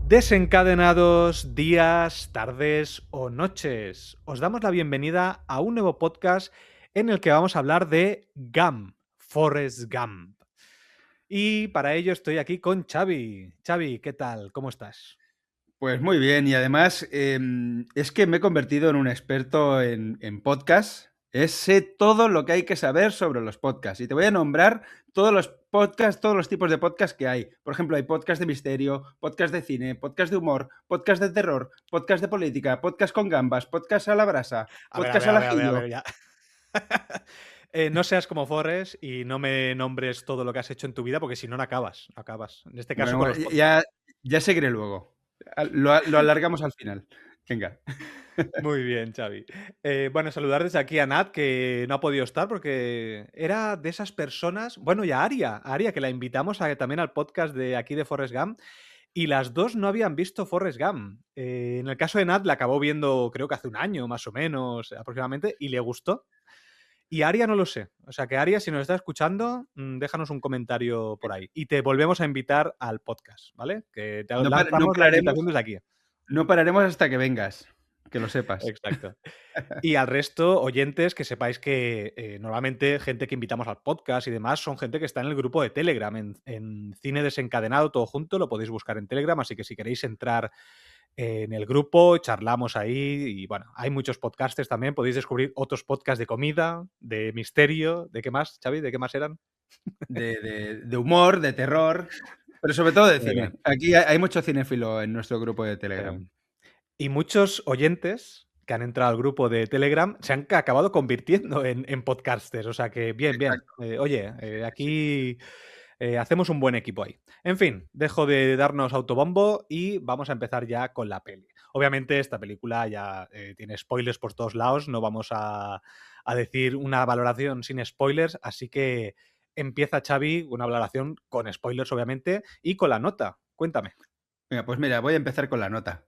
Desencadenados días, tardes o noches. Os damos la bienvenida a un nuevo podcast en el que vamos a hablar de Gump, Forrest Gump. Y para ello estoy aquí con Xavi. Xavi, ¿qué tal? ¿Cómo estás? Pues muy bien, y además es que me he convertido en un experto en podcasts. Sé todo lo que hay que saber sobre los podcasts. Y te voy a nombrar todos los podcasts, todos los tipos de podcasts que hay. Por ejemplo, hay podcast de misterio, podcast de cine, podcast de humor, podcast de terror, podcast de política, podcast con gambas, podcast a la brasa, A ver, a podcast ver, al a ver, a ver, a ajillo. ver, ya. No seas como Forrest y no me nombres todo lo que has hecho en tu vida porque si no, no acabas. No acabas. En este caso Bueno, con bueno, los podcasts. ya seguiré luego. Lo alargamos al final. Venga. Muy bien, Xavi. Bueno, saludar desde aquí a Nat, que no ha podido estar porque era de esas personas, bueno, y a Aria, que la invitamos también al podcast de aquí de Forrest Gump, y las dos no habían visto Forrest Gump. En el caso de Nat, la acabó viendo creo que hace un año, más o menos, aproximadamente, y le gustó. Y Aria no lo sé. O sea que Aria, si nos está escuchando, déjanos un comentario por ahí. Y te volvemos a invitar al podcast, ¿vale? Que te No lanzamos la invitación pararemos, desde aquí. no pararemos hasta que vengas, que lo sepas. Exacto. Y al resto, oyentes, que sepáis que normalmente gente que invitamos al podcast y demás son gente que está en el grupo de Telegram, en Cine Desencadenado, todo junto, lo podéis buscar en Telegram, así que si queréis entrar en el grupo, charlamos ahí y bueno, hay muchos podcasters también, podéis descubrir otros podcasts de comida, de misterio, ¿de qué más, Xavi? ¿De qué más eran? De humor, de terror, pero sobre todo de Bueno, cine. Aquí hay mucho cinéfilo en nuestro grupo de eh, Telegram. y muchos oyentes que han entrado al grupo de Telegram se han acabado convirtiendo en podcasters. O sea que bien, bien. Exacto. Oye, Sí. aquí hacemos un buen equipo ahí. En fin, dejo de darnos autobombo y vamos a empezar ya con la peli. Obviamente esta película ya tiene spoilers por todos lados, no vamos a decir una valoración sin spoilers, así que empieza Xavi, una valoración con spoilers obviamente y con la nota. Cuéntame. Venga, pues mira, voy a empezar con la nota.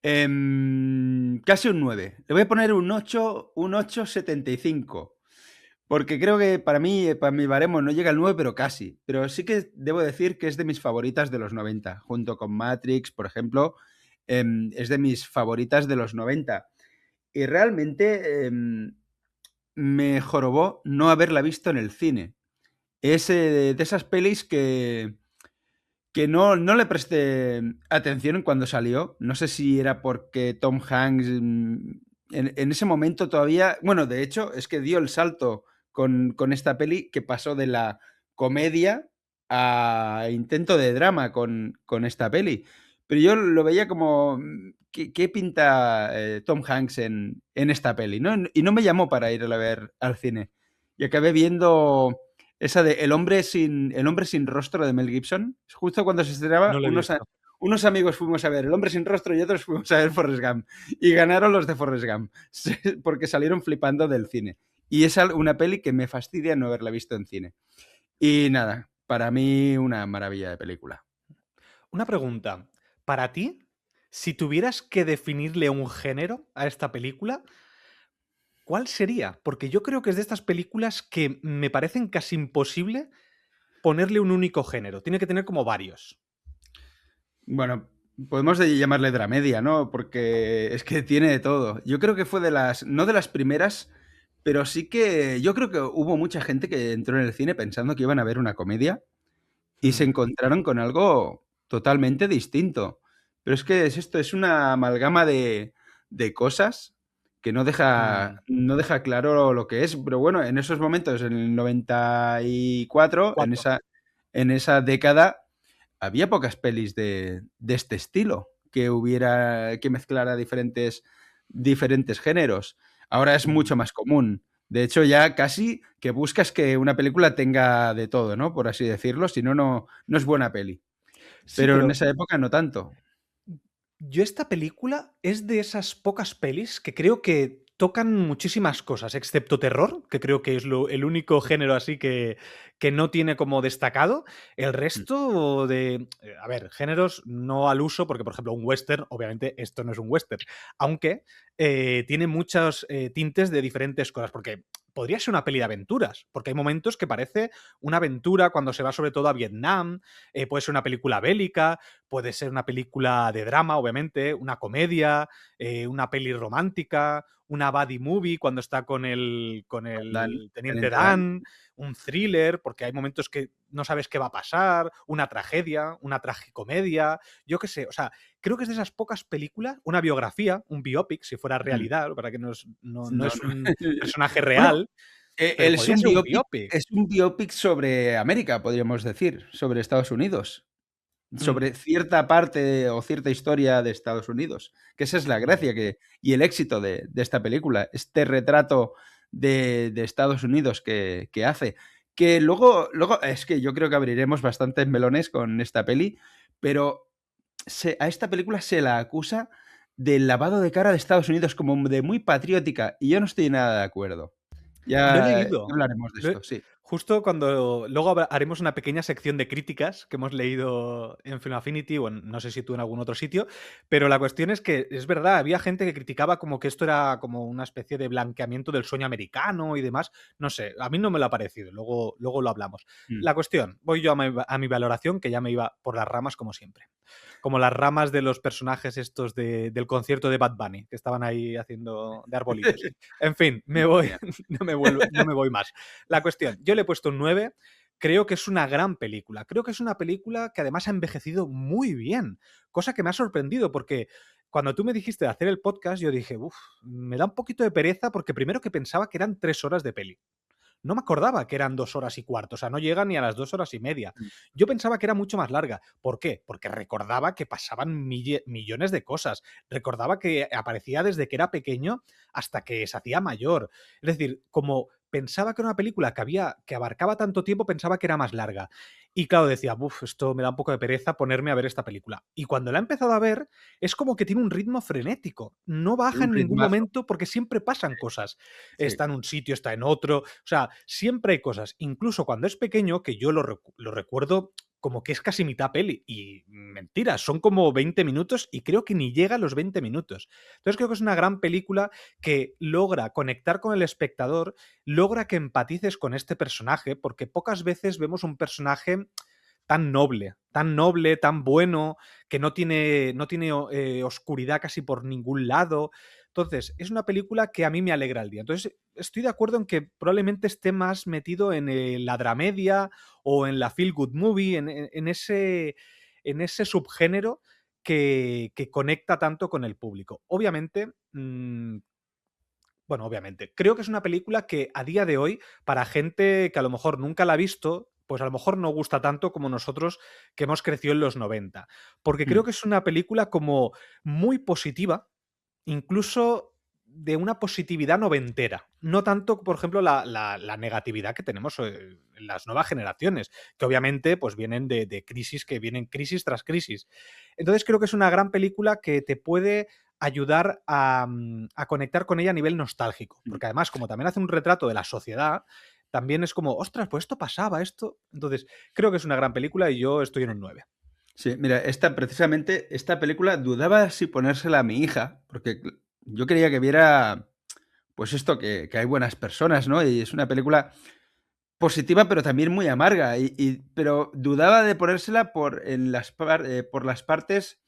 Casi un 9. Le voy a poner un 8,75. Porque creo que para mi baremo no llega al 9, pero casi. Pero sí que debo decir que es de mis favoritas de los 90. Junto con Matrix, por ejemplo, es de mis favoritas de los 90. Y realmente me jorobó no haberla visto en el cine. Es de esas pelis que no le presté atención cuando salió. No sé si era porque Tom Hanks en ese momento todavía... Bueno, de hecho, es que dio el salto con esta peli que pasó de la comedia a intento de drama con esta peli. Pero yo lo veía como... ¿Qué pinta Tom Hanks en esta peli? ¿No? Y no me llamó para ir a ver al cine. Y acabé viendo esa de El hombre sin rostro de Mel Gibson. Justo cuando se estrenaba, No lo he visto. unos amigos fuimos a ver El hombre sin rostro y otros fuimos a ver Forrest Gump. Y ganaron los de Forrest Gump, porque salieron flipando del cine. Y es una peli que me fastidia no haberla visto en cine. Y nada, para mí una maravilla de película. Una pregunta. Para ti, si tuvieras que definirle un género a esta película, ¿cuál sería? Porque yo creo que es de estas películas que me parecen casi imposible ponerle un único género. Tiene que tener como varios. Bueno, podemos llamarle dramedia, ¿no? Porque es que tiene de todo. Yo creo que fue no de las primeras, pero sí que yo creo que hubo mucha gente que entró en el cine pensando que iban a ver una comedia y se Hmm. encontraron con algo totalmente distinto. Pero es que es esto, es una amalgama de cosas que Hmm. no deja claro lo que es. Pero bueno, en esos momentos, en el 94, Cuatro. en esa década, había pocas pelis de este estilo que mezclara diferentes géneros. Ahora es Hmm. mucho más común. De hecho, ya casi que buscas que una película tenga de todo, ¿no? Por así decirlo, si no, no es buena peli. Sí, Pero en pero esa época no tanto. yo esta película es de esas pocas pelis que creo que tocan muchísimas cosas, excepto terror, que creo que es el único género así que no tiene como destacado. El Mm. resto de, a ver, géneros no al uso, porque por ejemplo un western, obviamente esto no es un western, aunque tiene muchos tintes de diferentes cosas, porque podría ser una peli de aventuras, porque hay momentos que parece una aventura cuando se va sobre todo a Vietnam, puede ser una película bélica, puede ser una película de drama, obviamente, una comedia, una peli romántica, una buddy movie cuando está con Dan, el teniente Teniente Dan. Dan, un thriller, porque hay momentos que no sabes qué va a pasar, una tragedia, una tragicomedia, yo qué sé, o sea, creo que es de esas pocas películas, una biografía, un biopic, si fuera Mm. realidad, para que no No, es no. un personaje Bueno, real, pero es podría un ser un biopic, biopic. es un biopic sobre América, podríamos decir, sobre Estados Unidos, Mm, sobre cierta parte o cierta historia de Estados Unidos, que esa es la mm. gracia y el éxito de esta película, este retrato de Estados Unidos que hace. Que luego es que yo creo que abriremos bastantes melones con esta peli, pero a esta película se la acusa del lavado de cara de Estados Unidos como de muy patriótica y yo no estoy nada de acuerdo. Lo he Ya leído. hablaremos de Lo he esto, sí. justo cuando luego haremos una pequeña sección de críticas que hemos leído en Film Affinity o no sé si tú en algún otro sitio, pero la cuestión es que es verdad, había gente que criticaba como que esto era como una especie de blanqueamiento del sueño americano y demás. No sé, a mí no me lo ha parecido, luego lo hablamos. Mm. La cuestión, voy yo a mi valoración, que ya me iba por las ramas como siempre. Como las ramas de los personajes estos del concierto de Bad Bunny, que estaban ahí haciendo de arbolitos. En fin, me Madre voy, mía. no me voy más. La cuestión, yo le he puesto un 9, creo que es una gran película. Creo que es una película que además ha envejecido muy bien, cosa que me ha sorprendido porque cuando tú me dijiste de hacer el podcast, yo dije, uff, me da un poquito de pereza porque primero que pensaba que eran 3 horas de peli. No me acordaba que eran 2 horas y cuarto, o sea, no llega ni a las 2 horas y media. Mm. Yo pensaba que era mucho más larga. ¿Por qué? Porque recordaba que pasaban millones de cosas. Recordaba que aparecía desde que era pequeño hasta que se hacía mayor. Es decir, como pensaba que era una película que abarcaba tanto tiempo, pensaba que era más larga. Y claro, decía, uff, esto me da un poco de pereza ponerme a ver esta película. Y cuando la he empezado a ver, es como que tiene un ritmo frenético. No baja Tiene un en ningún ritmazo. momento porque siempre pasan cosas. Sí. Está en un sitio, está en otro. O sea, siempre hay cosas. Incluso cuando es pequeño, que yo lo recuerdo como que es casi mitad peli. Y mentira, son como 20 minutos y creo que ni llega a los 20 minutos. Entonces creo que es una gran película que logra conectar con el espectador, logra que empatices con este personaje, porque pocas veces vemos un personaje tan noble, tan bueno, que no tiene oscuridad casi por ningún lado. Entonces, es una película que a mí me alegra el día. Entonces, estoy de acuerdo en que probablemente esté más metido en la dramedia o en la feel good movie, en ese subgénero que conecta tanto con el público. Obviamente, bueno, obviamente. Creo que es una película que a día de hoy, para gente que a lo mejor nunca la ha visto, pues a lo mejor no gusta tanto como nosotros que hemos crecido en los 90. Porque creo Mm. que es una película como muy positiva, incluso de una positividad noventera. No tanto, por ejemplo, la negatividad que tenemos en las nuevas generaciones, que obviamente pues vienen de crisis, que vienen crisis tras crisis. Entonces creo que es una gran película que te puede ayudar a conectar con ella a nivel nostálgico, Mm. porque además, como también hace un retrato de la sociedad, también es como, ostras, pues esto pasaba, esto. Entonces, creo que es una gran película y yo estoy en un 9. Sí, mira, precisamente esta película dudaba si ponérsela a mi hija, porque yo quería que viera, pues esto, que hay buenas personas, ¿no? Y es una película positiva, pero también muy amarga. Pero dudaba de ponérsela por las partes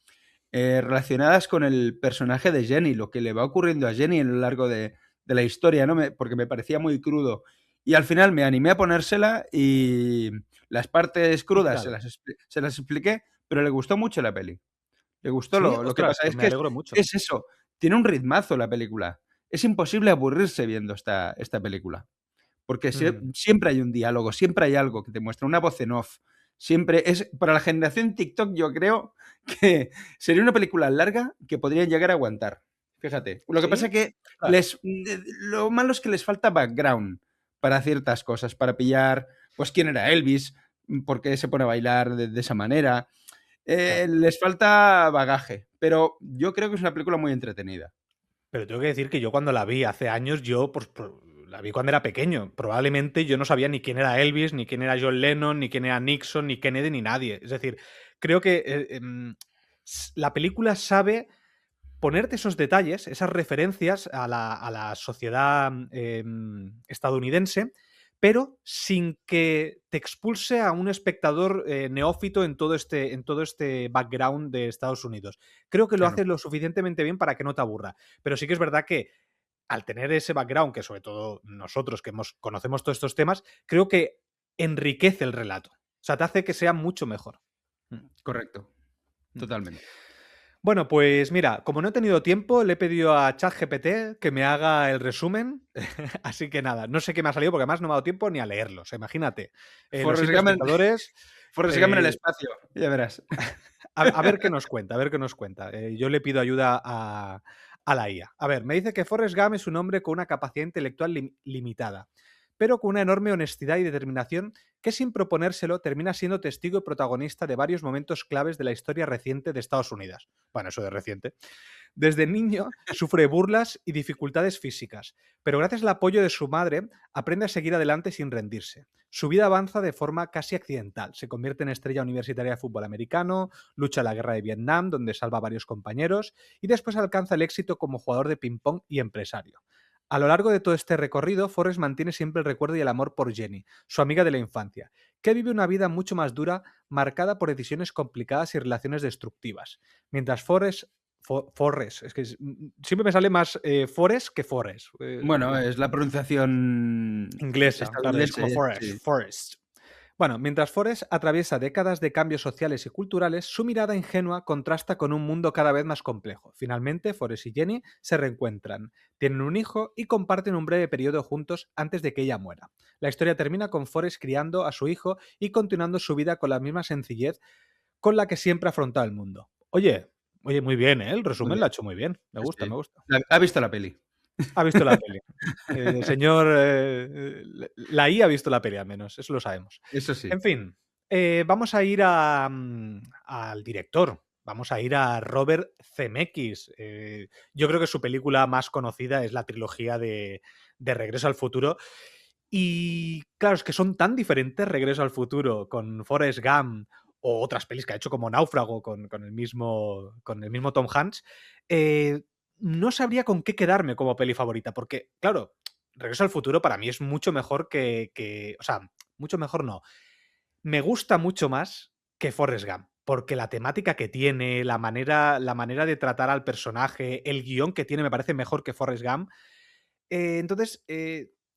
relacionadas con el personaje de Jenny, lo que le va ocurriendo a Jenny a lo largo de la historia, ¿no? Porque me parecía muy crudo. Y al final me animé a ponérsela y las partes ¿Y qué crudas tal? se las expliqué, pero le gustó mucho la peli. Le gustó. Sí, Lo que ostras, pasa pues es me que alegro mucho. es eso, tiene un ritmazo la película. Es imposible aburrirse viendo esta película. Porque Mm. siempre hay un diálogo, siempre hay algo que te muestra, una voz en off. Siempre es, para la generación TikTok, yo creo que sería una película larga que podrían llegar a aguantar. Fíjate. Lo que pasa ¿Sí? que Ostras. lo malo es que les falta background para ciertas cosas, para pillar, pues quién era Elvis, por qué se pone a bailar de esa manera. Claro. Les falta bagaje, pero yo creo que es una película muy entretenida. Pero tengo que decir que yo cuando la vi hace años, yo pues, la vi cuando era pequeño. Probablemente yo no sabía ni quién era Elvis, ni quién era John Lennon, ni quién era Nixon, ni Kennedy, ni nadie. Es decir, creo que la película sabe ponerte esos detalles, esas referencias a la sociedad estadounidense, pero sin que te expulse a un espectador neófito en todo este background de Estados Unidos. Creo que lo Claro. hace lo suficientemente bien para que no te aburra. Pero sí que es verdad que al tener ese background, que sobre todo nosotros que conocemos todos estos temas, creo que enriquece el relato. O sea, te hace que sea mucho mejor. Correcto. Mm. Totalmente. Bueno, pues mira, como no he tenido tiempo, le he pedido a ChatGPT que me haga el resumen. Así que nada, no sé qué me ha salido porque además no me ha dado tiempo ni a leerlo. O sea, imagínate. Lo Forrest siento, Gump en, espectadores. Forrest Gump en el eh, espacio, ya verás. a ver qué nos cuenta, a ver qué nos cuenta. Yo le pido ayuda a la IA. A ver, me dice que Forrest Gump es un hombre con una capacidad intelectual limitada, pero con una enorme honestidad y determinación que sin proponérselo termina siendo testigo y protagonista de varios momentos claves de la historia reciente de Estados Unidos. Bueno, eso de reciente. Desde niño sufre burlas y dificultades físicas, pero gracias al apoyo de su madre aprende a seguir adelante sin rendirse. Su vida avanza de forma casi accidental. Se convierte en estrella universitaria de fútbol americano, lucha en la guerra de Vietnam, donde salva a varios compañeros, y después alcanza el éxito como jugador de ping-pong y empresario. A lo largo de todo este recorrido, Forrest mantiene siempre el recuerdo y el amor por Jenny, su amiga de la infancia, que vive una vida mucho más dura, marcada por decisiones complicadas y relaciones destructivas. Mientras Forrest, es que siempre me sale más Forrest que Forrest. Bueno, es la pronunciación Inglesa, claro, es como estadounidense, sí. Forrest. Bueno, mientras Forrest atraviesa décadas de cambios sociales y culturales, su mirada ingenua contrasta con un mundo cada vez más complejo. Finalmente, Forrest y Jenny se reencuentran, tienen un hijo y comparten un breve periodo juntos antes de que ella muera. La historia termina con Forrest criando a su hijo y continuando su vida con la misma sencillez con la que siempre ha afrontado el mundo. Oye, muy bien, ¿eh? El Muy resumen lo bien. ha hecho muy bien. Me gusta, Sí. me gusta. ¿Ha visto la peli? Ha visto la peli. El señor, la IA ha visto la peli al menos, eso lo sabemos. Eso sí. En fin, vamos a ir al director. Vamos a ir a Robert Zemeckis. Yo creo que su película más conocida es la trilogía de Regreso al Futuro. Y claro, es que son tan diferentes Regreso al Futuro con Forrest Gump o otras pelis que ha hecho como Náufrago con el mismo Tom Hanks. eh, no sabría con qué quedarme como peli favorita, porque, claro, Regreso al Futuro para mí es mucho mejor o sea, mucho mejor no. Me gusta mucho más que Forrest Gump, porque la temática que tiene, la manera de tratar al personaje, el guión que tiene me parece mejor que Forrest Gump. Entonces,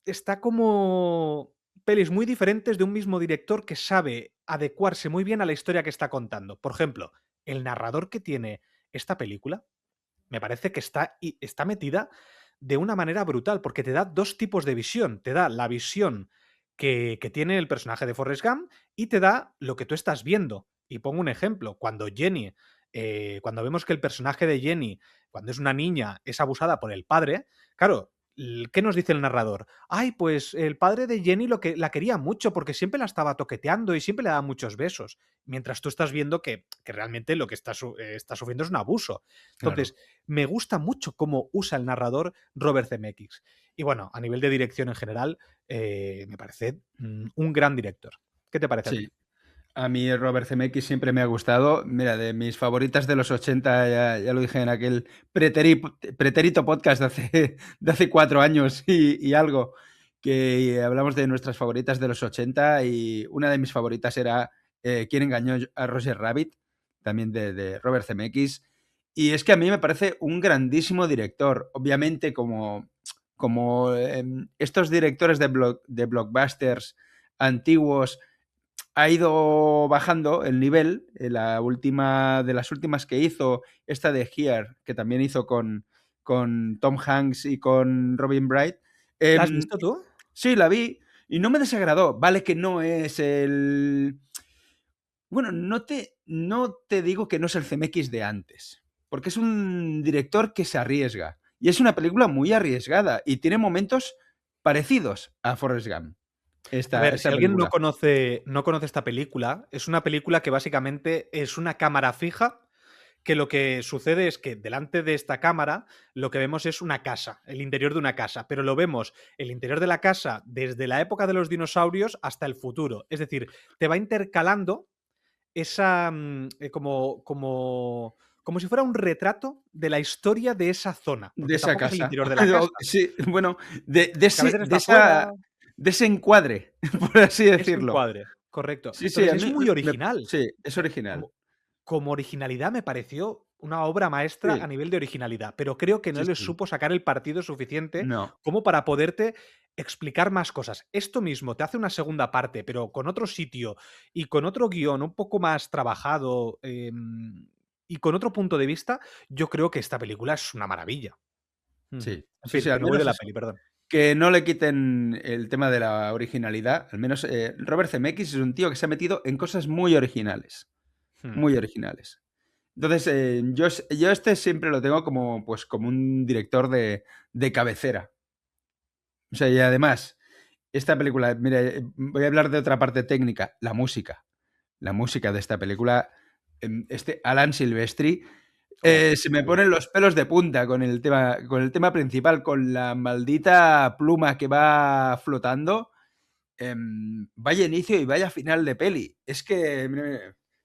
está como pelis muy diferentes de un mismo director que sabe adecuarse muy bien a la historia que está contando. Por ejemplo, el narrador que tiene esta película me parece que está metida de una manera brutal, porque te da dos tipos de visión. Te da la visión que tiene el personaje de Forrest Gump y te da lo que tú estás viendo. Y pongo un ejemplo, cuando vemos que el personaje de Jenny, cuando es una niña, es abusada por el padre, claro, ¿qué nos dice el narrador? Ay, pues el padre de Jenny la quería mucho porque siempre la estaba toqueteando y siempre le daba muchos besos, mientras tú estás viendo que realmente lo que está sufriendo es un abuso. Claro. Entonces, me gusta mucho cómo usa el narrador Robert Zemeckis. Y bueno, a nivel de dirección en general, me parece un gran director. ¿Qué te parece a ti? Sí. A mí Robert Zemeckis siempre me ha gustado. Mira, de mis favoritas de los 80, ya lo dije en aquel pretérito podcast de hace 4 años y algo, que hablamos de nuestras favoritas de los 80 y una de mis favoritas era ¿Quién engañó a Roger Rabbit? También de Robert Zemeckis. Y es que a mí me parece un grandísimo director. Obviamente, como estos directores de blockbusters antiguos ha ido bajando el nivel. De las últimas que hizo, esta de Here, que también hizo con Tom Hanks y con Robin Wright. ¿La has Em, visto tú? sí, la vi y no me desagradó. Vale que no es el... Bueno, no te digo que no es el CMX de antes, porque es un director que se arriesga. Y es una película muy arriesgada y tiene momentos parecidos a Forrest Gump, A esta, ver, si esta alguien no película. conoce, no conoce esta película, es una película que básicamente es una cámara fija, que lo que sucede es que delante de esta cámara lo que vemos es una casa, el interior de una casa, pero lo vemos el interior de la casa desde la época de los dinosaurios hasta el futuro. Es decir, te va intercalando esa como si fuera un retrato de la historia de esa zona, De porque esa tampoco es el casa. interior de la casa, Sí, bueno, de, de que a ese- veces de está esa, fuera. desencuadre, por así Ese decirlo. encuadre, correcto. Sí, sí, Entonces, a es mí muy original. sí, es original. Como como originalidad me pareció una obra maestra a Sí, nivel de originalidad, pero creo que no sí, le sí. supo sacar el partido suficiente No, como para poderte explicar más cosas. Esto mismo te hace una segunda parte, pero con otro sitio y con otro guión un poco más trabajado, y con otro punto de vista, yo creo que esta película es una maravilla. Ujú. sí, En sí, fin, sí, que al me voy de menos la eso. peli, perdón. Que no le quiten el tema de la originalidad. Al menos, Robert Zemeckis es un tío que se ha metido en cosas muy originales, Mm, muy originales. Entonces, yo este siempre lo tengo como, pues, como un director de cabecera. O sea, y además, esta película, mira, voy a hablar de otra parte técnica, la música. La música de esta película, este Alan Silvestri, oh, se me muy bien. ponen los pelos de punta con el tema principal, con la maldita pluma que va flotando. Vaya inicio y vaya final de peli. Es que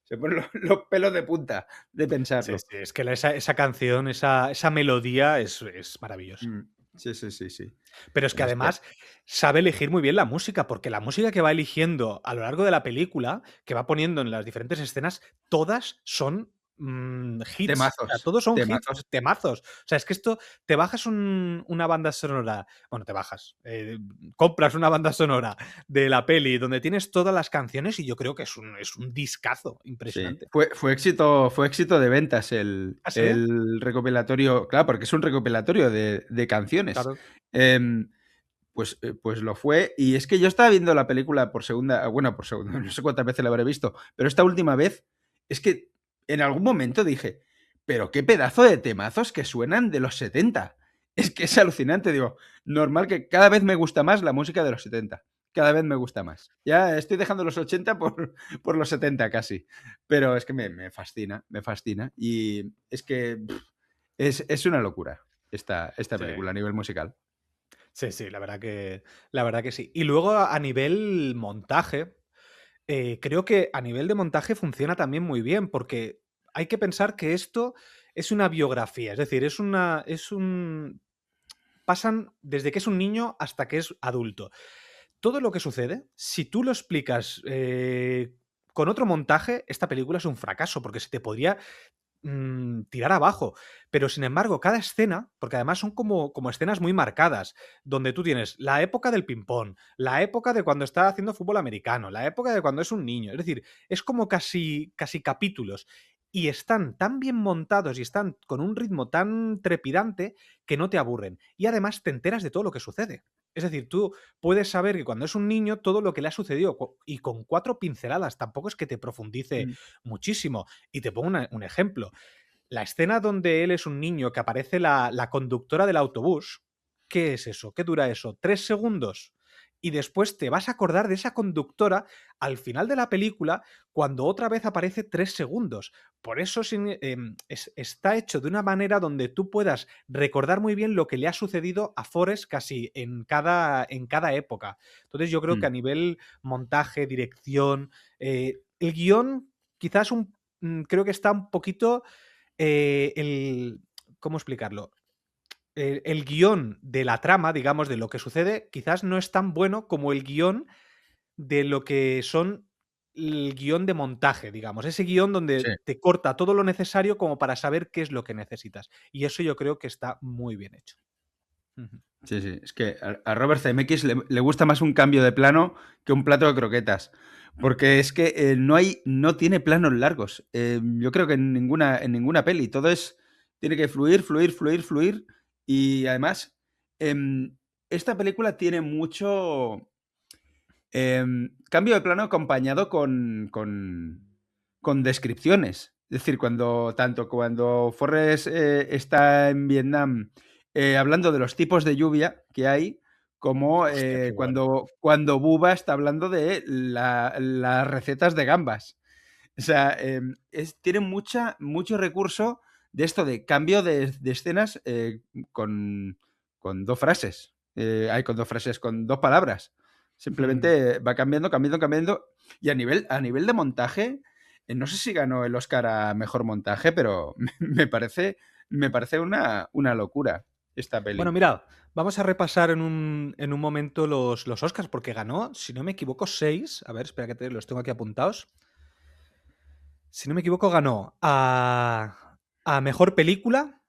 se ponen los pelos de punta de Sí, pensarlo. sí, es que esa canción, esa melodía es maravillosa. Mm, sí, sí, sí, sí. Pero es que Es que además sabe elegir muy bien la música, porque la música que va eligiendo a lo largo de la película, que va poniendo en las diferentes escenas, todas son hits. O sea, temazos, todos son hits, temazos. temazos. O sea, es que esto, te bajas una banda sonora, bueno, te bajas, compras una banda sonora de la peli donde tienes todas las canciones y yo creo que es un discazo Sí, impresionante. fue éxito de ventas ¿Ah, sí? el recopilatorio, claro, porque es un recopilatorio de canciones. Claro. Em, pues lo fue, y es que yo estaba viendo la película por segunda, bueno, por segunda, no sé cuántas veces la habré visto, pero esta última vez es que en algún momento dije, pero qué pedazo de temazos que suenan de los 70. Es que es alucinante, digo, normal que cada vez me gusta más la música de los 70. Cada vez me gusta más. Ya estoy dejando los 80 por los 70 casi. Pero es que me fascina, me fascina. Y es que es una locura esta Sí. película a nivel musical. Sí, sí, la verdad que sí. Y luego a nivel montaje, creo que a nivel de montaje funciona también muy bien, porque hay que pensar que esto es una biografía, es decir, pasan desde que es un niño hasta que es adulto. Todo lo que sucede, si tú lo explicas con otro montaje, esta película es un fracaso, porque se te podría tirar abajo. Pero sin embargo, cada escena, porque además son como escenas muy marcadas, donde tú tienes la época del ping-pong, la época de cuando está haciendo fútbol americano, la época de cuando es un niño. Es decir, es como casi capítulos. Y están tan bien montados y están con un ritmo tan trepidante que no te aburren. Y además te enteras de todo lo que sucede. Es decir, tú puedes saber que cuando es un niño todo lo que le ha sucedido y con 4 pinceladas, tampoco es que te profundice Mm, muchísimo. Y te pongo un ejemplo. La escena donde él es un niño que aparece la conductora del autobús, ¿qué es eso? ¿Qué dura eso? 3 segundos. Y después te vas a acordar de esa conductora al final de la película cuando otra vez aparece 3 segundos. Por eso está hecho de una manera donde tú puedas recordar muy bien lo que le ha sucedido a Forrest casi en cada época. Entonces yo creo que mm. a nivel montaje, dirección, el guión quizás creo que está un poquito el ¿cómo explicarlo? El guión de la trama, digamos, de lo que sucede, quizás no es tan bueno como el guión de lo que son el guión de montaje, digamos. Ese guión Sí, donde te corta todo lo necesario como para saber qué es lo que necesitas. Y eso yo creo que está muy bien hecho. Ujú. sí, sí. Es que a Robert Zemeckis le gusta más un cambio de plano que un plato de croquetas. Porque es que no tiene planos largos. Yo creo que en ninguna peli. Todo tiene que fluir, fluir, fluir, fluir. Y además, em, esta película tiene mucho cambio de plano acompañado con descripciones. Es decir, tanto cuando Forrest está en Vietnam hablando de los tipos de lluvia que hay, como Hostia, qué bueno. cuando Bubba está hablando de las recetas de gambas. O sea, tiene mucho recurso de esto de cambio de escenas con, con dos frases. Con dos frases, con dos palabras. Mm. Simplemente va cambiando, cambiando, cambiando. Y a nivel de montaje, no sé si ganó el Oscar a mejor montaje, pero me parece una locura. esta Bueno, peli. mira, vamos a repasar en un momento los Oscars, porque ganó, si no me equivoco, 6. A ver, espera que los tengo aquí apuntados. Si no me equivoco, ganó a Mejor Película,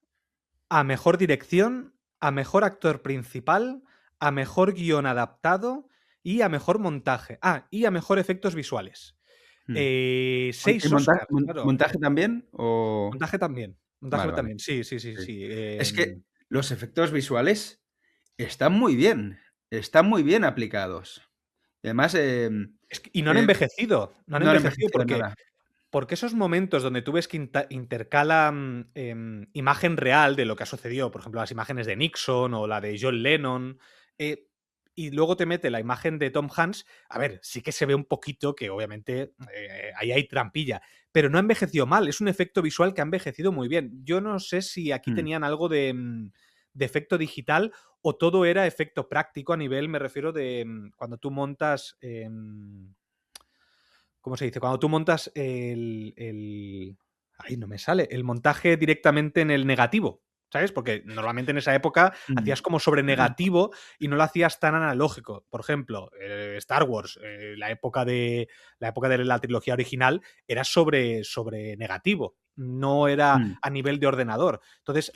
a Mejor Dirección, a Mejor Actor Principal, a Mejor Guión Adaptado y a Mejor Montaje. Ah, y a Mejor Efectos Visuales. Mm. ¿Y 6 Oscars, claro. montaje también? O... Montaje también. Montaje Vale, vale. también, sí, sí, sí, Sí. sí. Es que los efectos visuales están muy bien aplicados. Y además, Y no han eh, envejecido. No han no han envejecido envejecido porque nada. Porque esos momentos donde tú ves que intercalan imagen real de lo que ha sucedido, por ejemplo, las imágenes de Nixon o la de John Lennon, eh, y luego te mete la imagen de Tom Hanks, a ver, sí que se ve un poquito que obviamente ahí hay trampilla, pero no ha envejecido mal, es un efecto visual que ha envejecido muy bien. Yo no sé si aquí Mm. tenían algo de efecto digital o todo era efecto práctico a nivel, me refiero de cuando tú montas... ¿cómo se dice? Cuando tú montas ay, no me sale. El montaje directamente en el negativo, ¿sabes? Porque normalmente en esa época Mm. hacías como sobre negativo y no lo hacías tan analógico. Por ejemplo, Star Wars, la época de la trilogía original, era sobre negativo. No era Mm. a nivel de ordenador. Entonces,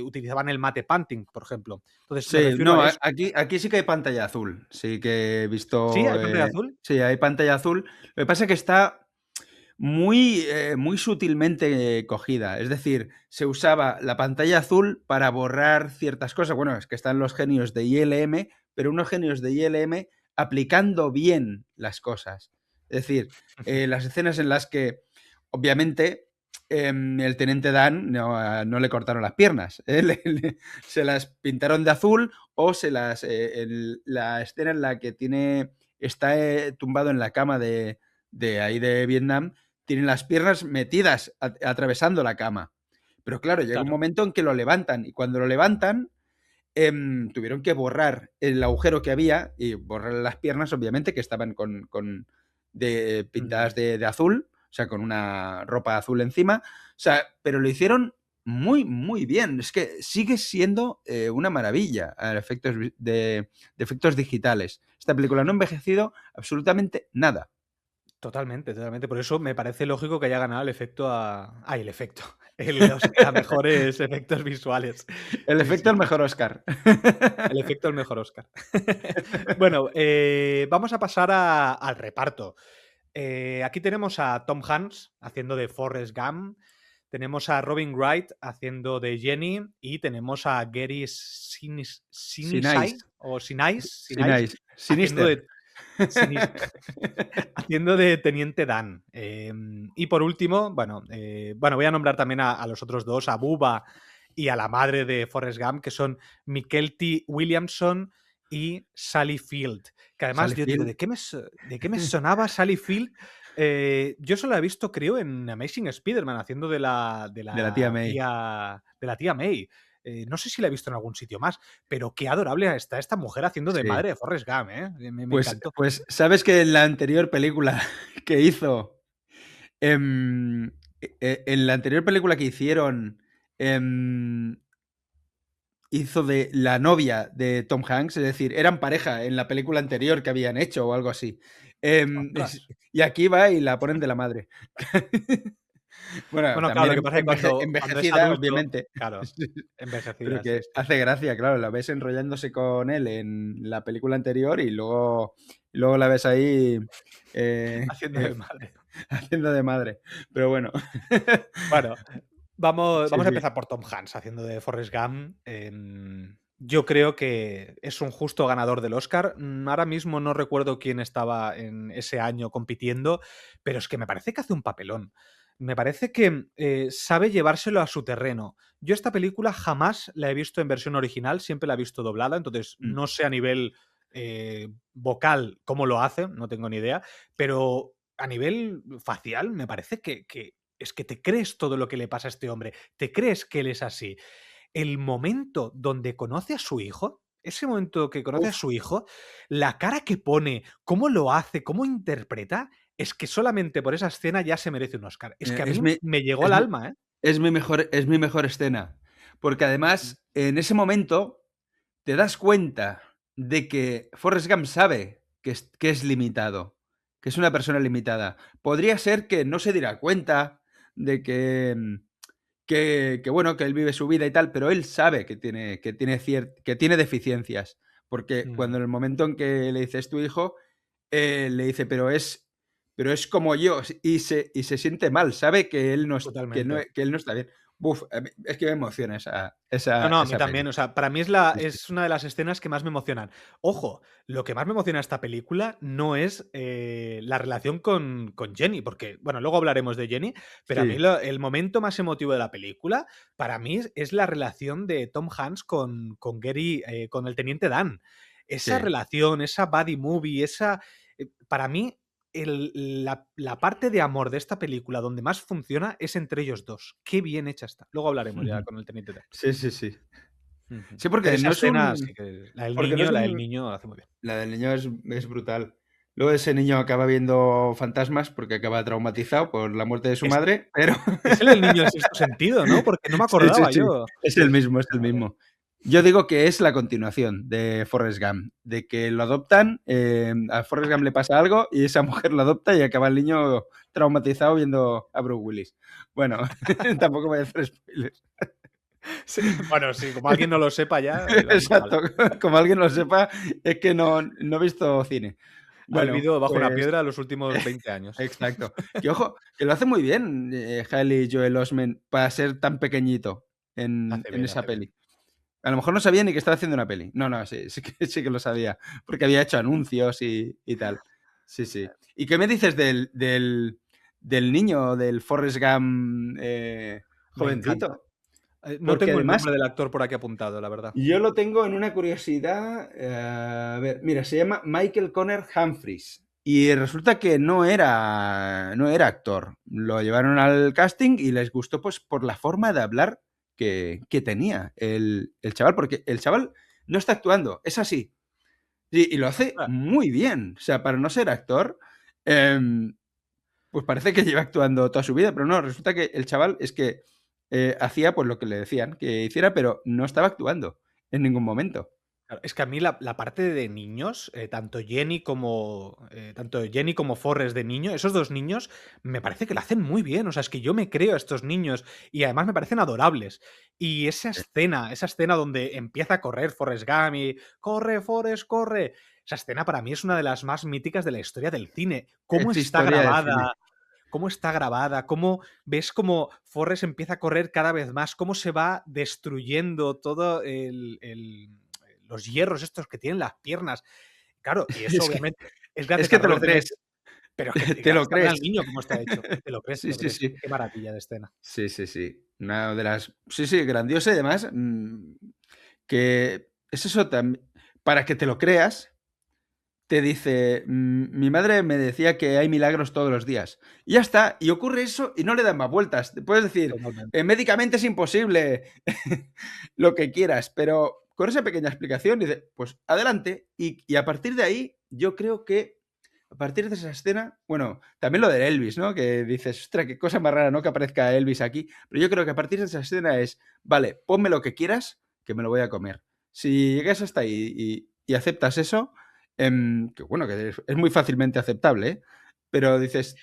utilizaban el mate painting, por ejemplo. Entonces, me Sí, refiero no, a eso. aquí sí que hay pantalla azul. Sí que he ¿Sí? visto. ¿Hay pantalla azul? Sí, hay pantalla azul. Lo que pasa es que está muy sutilmente cogida. Es decir, se usaba la pantalla azul para borrar ciertas cosas. Bueno, es que están los genios de ILM, pero unos genios de ILM aplicando bien las cosas. Es decir, las escenas en las que, obviamente, el teniente Dan no le cortaron las piernas. Se las pintaron de azul o la escena en la que está tumbado en la cama de ahí de Vietnam, tienen las piernas metidas atravesando la cama. Pero claro, llega un Claro. momento en que lo levantan y cuando lo levantan tuvieron que borrar el agujero que había y borrar las piernas, obviamente, que estaban Mm. pintadas de azul, o sea, con una ropa azul encima. O sea, pero lo hicieron muy, muy bien. Es que sigue siendo una maravilla de efectos digitales. Esta película no ha envejecido absolutamente nada. Totalmente, totalmente. Por eso me parece lógico que haya ganado el efecto el efecto. El Oscar a mejores efectos visuales. El Sí, efecto sí, al sí, mejor sí. Oscar. El efecto al mejor Oscar. Bueno, vamos a pasar al reparto. Aquí tenemos a Tom Hanks haciendo de Forrest Gump. Tenemos a Robin Wright haciendo de Jenny. Y tenemos a Gary Sinise Sinais. o Sinise Sinais. haciendo Sinister. de haciendo de Teniente Dan. Y por último, bueno, voy a nombrar también a los otros dos, a Bubba y a la madre de Forrest Gump, que son Mykelti Williamson y Sally Field. Que además Sally yo digo, Field. ¿de qué me sonaba Sally Field? Yo solo la he visto, creo, en Amazing Spider-Man, haciendo De la tía May. de la tía May. No sé si la he visto en algún sitio más, pero qué adorable está esta mujer haciendo de Sí. madre de Forrest Gump, ¿eh? Me Pues, encantó. pues, ¿sabes que en la anterior película que hizo, em, en la anterior película que hicieron, em, hizo de la novia de Tom Hanks? Es decir, eran pareja en la película anterior que habían hecho o algo así. Ostras. Y aquí va y la ponen de la madre. Bueno, Bueno, claro, lo que también pasa es que cuando es envejecida, adulto, obviamente. claro, Pero envejecida, sí, que sí. hace gracia, claro, la ves enrollándose con él en la película anterior y luego la ves ahí Haciendo de madre. haciendo de madre. Pero bueno. Bueno, Sí, vamos a sí. empezar por Tom Hanks haciendo de Forrest Gump. Yo creo que es un justo ganador del Oscar. Ahora mismo no recuerdo quién estaba en ese año compitiendo, pero es que me parece que hace un papelón. Me parece que sabe llevárselo a su terreno. Yo esta película jamás la he visto en versión original, siempre la he visto doblada, entonces Mm. no sé a nivel vocal cómo lo hace, no tengo ni idea, pero a nivel facial me parece que es que te crees todo lo que le pasa a este hombre, te crees que él es así. El momento donde conoce a su hijo, ese momento que conoce a Uf, su hijo, la cara que pone, cómo lo hace, cómo interpreta, es que solamente por esa escena ya se merece un Oscar. Es que a es mí mi me llegó es al mi alma, ¿eh? es mi mejor escena. Porque además, en ese momento, te das cuenta de que Forrest Gump sabe que es limitado, que es una persona limitada. Podría ser que no se diera cuenta de que, bueno, que él vive su vida y tal, pero él sabe que tiene deficiencias. Porque Mm, cuando en el momento en que le dices tu hijo, le dice, pero es como yo, y se siente mal, sabe que él no, totalmente. que él no está bien. Buf, es que me emociona esa, No, esa, no, a mí esa peli. también. O sea, para mí Sí, sí. es una de las escenas que más me emocionan. Ojo, lo que más me emociona de esta película no es la relación con Jenny, porque, bueno, luego hablaremos de Jenny, pero a mí Sí, el momento más emotivo de la película, para mí, es la relación de Tom Hanks con Gary, con el teniente Dan. Esa sí. relación, esa buddy movie, para mí, la parte de amor de esta película donde más funciona es entre ellos dos. Qué bien hecha está. Luego hablaremos ya con el teniente Dan. Sí, sí, sí. Ujú. Sí, Pero porque esa no es escena sí un. que Porque no es la del un. niño la hace muy bien. La del niño es brutal. Luego ese niño acaba viendo fantasmas porque acaba traumatizado por la muerte de su Es madre, pero. es el niño del sexto sentido, ¿no? Porque no me Sí, sí, acordaba sí. yo. Es Sí, el sí, mismo, es el vale. mismo. Yo digo que es la continuación de Forrest Gump, de que lo adoptan, a Forrest Gump le pasa algo y esa mujer lo adopta y acaba el niño traumatizado viendo a Bruce Willis. Bueno, tampoco voy a hacer spoilers. Sí, bueno, sí, como alguien no lo sepa ya, más vale. Exacto, como alguien lo sepa, es que no he visto cine. Ha Bueno, vivido bajo una pues piedra los últimos 20 años. exacto. Que ojo, que lo hace muy bien Haley Joel Osment para ser tan pequeñito en esa Hace bien. peli. A lo mejor no sabía ni que estaba haciendo una peli. No, no, sí, sí que lo sabía, porque había hecho anuncios y tal. Sí, sí. ¿Y qué me dices del niño, del Forrest Gump Me encanta. jovencito? No Porque tengo el además nombre del actor por aquí apuntado, la verdad. yo lo tengo en una curiosidad. A ver, mira, se llama Michael Connor Humphries. Y resulta que no era actor. Lo llevaron al casting y les gustó pues por la forma de hablar que tenía el chaval, porque el chaval no está actuando, es así. Y lo hace Ah, muy bien. O sea, para no ser actor, em, pues parece que lleva actuando toda su vida, pero no, resulta que el chaval es que hacía pues lo que le decían que hiciera, pero no estaba actuando en ningún momento. claro, es que a mí la parte de niños, tanto Jenny como Forrest de niño, esos 2 niños, me parece que lo hacen muy bien. O sea, es que yo me creo a estos niños y además me parecen adorables. Y esa escena donde empieza a correr Forrest Gump y corre, Forrest, corre. Esa escena para mí es una de las más míticas de la historia del cine. Es historia del cine. Cómo está grabada, cómo ves cómo Forrest empieza a correr cada vez más, cómo se va destruyendo todo los hierros estos que tienen las piernas. Claro, y eso Es que, obviamente es es gracias a que te lo roles de crees, pero es que te lo gracias también crees. al niño cómo está hecho. Te Sí, lo sí, crees. sí. Qué maravilla de escena. Sí, sí, sí. Una de las. Sí, sí, grandiosa y además que es eso también. Para que te lo creas, te dice, mi madre me decía que hay milagros todos los días. Y ya está, y ocurre eso y no le dan más vueltas. Te puedes decir, Totalmente. médicamente es imposible, lo que quieras, pero con esa pequeña explicación dice, pues adelante. Y a partir de ahí, yo creo que a partir de esa escena, bueno, también lo de Elvis, ¿no? Que dices, ostras, qué cosa más rara, ¿no? Que aparezca Elvis aquí. Pero yo creo que a partir de esa escena es, vale, ponme lo que quieras, que me lo voy a comer. Si llegas hasta ahí y aceptas eso, que bueno, que es muy fácilmente aceptable, ¿eh? Pero dices,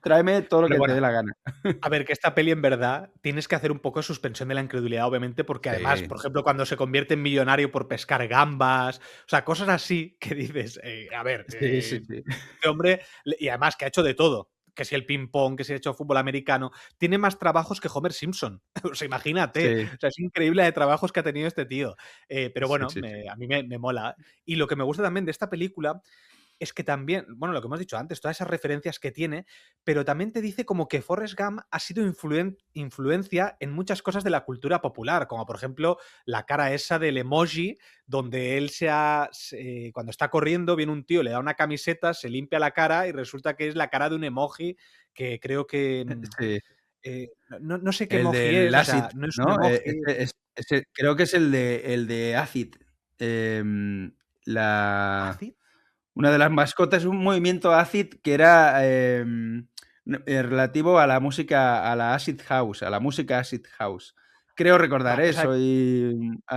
tráeme todo lo Pero que te bueno, dé la gana. a ver, que esta peli en verdad tienes que hacer un poco de suspensión de la incredulidad, obviamente, porque además, Sí, por ejemplo, cuando se convierte en millonario por pescar gambas, o sea, cosas así que dices, a ver, sí, sí, sí. este hombre, y además que ha hecho de todo, que si el ping-pong, que si ha hecho fútbol americano, tiene más trabajos que Homer Simpson. O sea, imagínate, Sí, o sea, es increíble de trabajos que ha tenido este tío. Pero sí, bueno, sí, sí. a mí me mola. Y lo que me gusta también de esta película es que también, bueno, lo que hemos dicho antes, todas esas referencias que tiene, pero también te dice como que Forrest Gump ha sido influencia en muchas cosas de la cultura popular, como por ejemplo la cara esa del emoji, donde cuando está corriendo, viene un tío, le da una camiseta, se limpia la cara y resulta que es la cara de un emoji que creo que... Sí. no sé qué El emoji del es, o Acid, sea, no es un ¿no? emoji. Creo que es el de Acid. La ¿Acid? Una de las mascotas es un movimiento Acid que era, relativo a la música, a la Acid House, a la música Acid House. Creo recordar, O sea, soy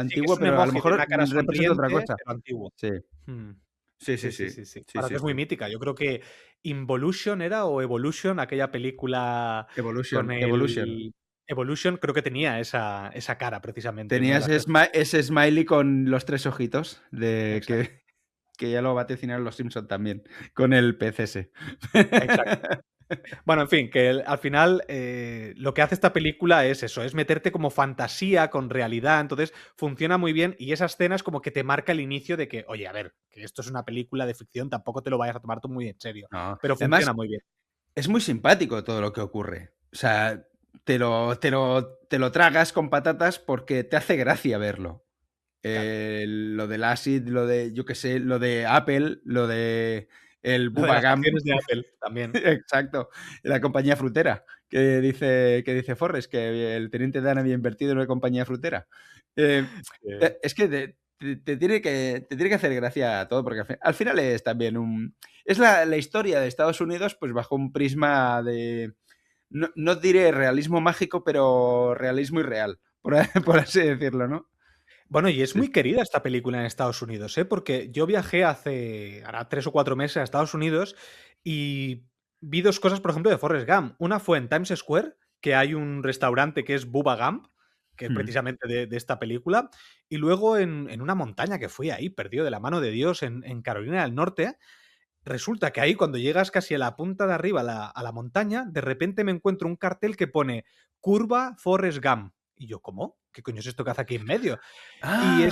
sí que es antiguo, un pero a lo emoji, tiene mejor una cara representa otra sonriente, cosa. pero antiguo. Sí, Mm. sí, sí, Sí, sí, sí. sí, sí. Sí, Bueno, que sí, es muy sí. mítica. Yo creo que Involution era o Evolution, aquella película con Evolution. el Evolution, creo que tenía esa cara precisamente, una de Tenías las personas. ese smiley con los 3 ojitos de Exacto, que ya lo vaticinaron los Simpson también, con el pez ese. exacto. Bueno, en fin, que al final lo que hace esta película es eso, es meterte como fantasía con realidad, entonces funciona muy bien y esa escena es como que te marca el inicio de que, oye, a ver, que esto es una película de ficción, tampoco te lo vayas a tomar tú muy en serio, No, pero además funciona muy bien. es muy simpático todo lo que ocurre. O sea, te lo tragas con patatas porque te hace gracia verlo. Claro. Lo del acid, lo de, yo qué sé, lo de Apple, lo de el Lo de Bubba las Gump. acciones de Apple también. Exacto, la compañía frutera, que dice Forrest, que el teniente Dan había invertido en una compañía frutera. Eh, Eh, es que te tiene que hacer gracia todo, porque al final es también es la historia de Estados Unidos, pues bajo un prisma de, no diré realismo mágico, pero realismo irreal, por así decirlo, ¿no? Bueno, y es Sí. muy querida esta película en Estados Unidos, ¿eh? Porque yo viajé hace, ahora 3 o 4 meses a Estados Unidos y vi 2 cosas, por ejemplo, de Forrest Gump. Una fue en Times Square, que hay un restaurante que es Bubba Gump, que es Mm. precisamente de esta película, y luego en una montaña que fui ahí, perdido de la mano de Dios, en Carolina del Norte. Resulta que ahí, cuando llegas casi a la punta de arriba, a la montaña, de repente me encuentro un cartel que pone Curva Forrest Gump. Y yo, ¿cómo? ¿Qué coño es esto que hace aquí en medio? Y Ah,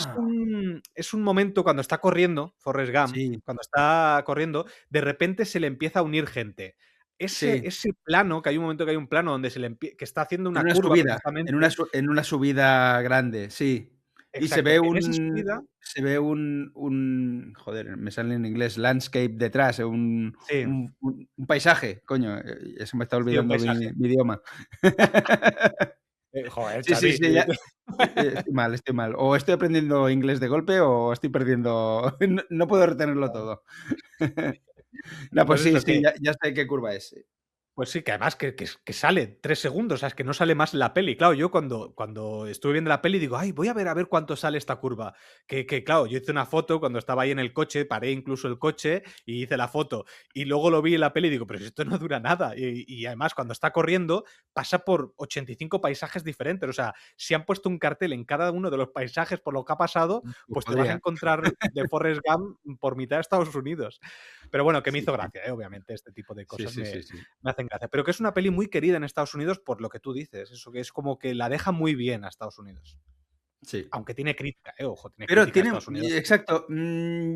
es un momento cuando está corriendo, Forrest Gump, sí, cuando está corriendo, de repente se le empieza a unir gente. Ese sí. ese plano, que hay un momento que hay un plano donde que está haciendo En una una curva subida, precisamente. en una subida grande, sí. Y se ve Exacto, en esa subida joder, me sale en inglés, landscape detrás, sí, un paisaje, coño, ya se me está sí, un olvidando paisaje. mi idioma. Joder, Sí, sí, Xavi. sí, ya, estoy mal, estoy mal. O estoy aprendiendo inglés de golpe o estoy perdiendo no puedo retenerlo todo. No, pues Pues sí, eso, sí, que ya sé qué curva es, sí. pues sí, que además que sale 3 segundos, o sea, es que no sale más en la peli. Claro, yo cuando estuve viendo la peli digo: "Ay, voy a ver cuánto sale esta curva". Que claro, yo hice una foto cuando estaba ahí en el coche, paré incluso el coche y hice la foto. Y luego lo vi en la peli y digo: "Pero si esto no dura nada". Y además cuando está corriendo pasa por 85 paisajes diferentes. O sea, si han puesto un cartel en cada uno de los paisajes por lo que ha pasado, Pues pues te vas a podría. encontrar de Forrest Gump por mitad de Estados Unidos. Pero bueno, que me Sí, hizo sí. gracia, obviamente, este tipo de Sí, cosas sí, sí, sí. me hacen gracia. Pero que es una peli muy querida en Estados Unidos por lo que tú dices, eso que es como que la deja muy bien a Estados Unidos. Sí. Aunque tiene crítica, ojo, tiene Pero crítica a tiene Estados Unidos. exacto,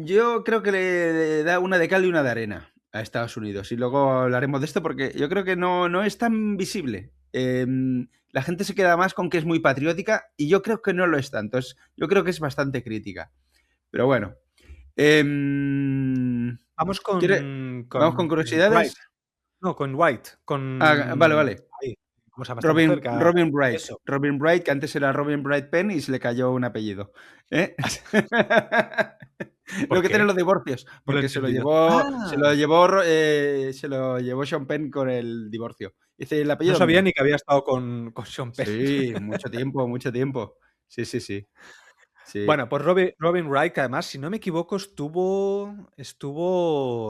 yo creo que le da una de cal y una de arena a Estados Unidos, y luego hablaremos de esto porque yo creo que no es tan visible. La gente se queda más con que es muy patriótica y yo creo que no lo es tanto, yo creo que es bastante crítica. Pero bueno, em, Vamos ¿quiere vamos con Wright, curiosidades? no, con White, Vale, con vale. ay, ¿cómo se llama esta mujer? Eso. Robin Wright, que antes era Robin Wright Penn y se le cayó un apellido, ¿eh? Lo ¿Por que tienen qué? los divorcios, No lo he porque se lo entendido. llevó se ¡Ah! lo llevó ro se lo llevó Sean Penn con el divorcio. Dice: "El No apellido sabía mío". ni que había estado con Sean Penn. Sí, mucho tiempo, mucho tiempo. Sí, sí, sí. Sí. Bueno, pues Robin Wright, que además, si no me equivoco, estuvo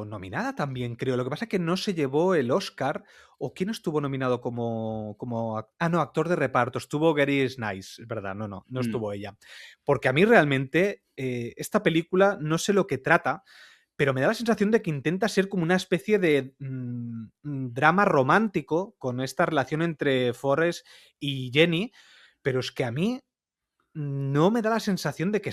nominada también, creo. Lo que pasa es que no se llevó el Oscar, ¿o quién estuvo nominado no, actor de reparto, estuvo Gary Nice, es verdad, no Mm. estuvo ella. Porque a mí realmente, esta película no sé lo que trata, pero me da la sensación de que intenta ser como una especie de, drama romántico con esta relación entre Forrest y Jenny, pero es que a mí no me da la sensación de que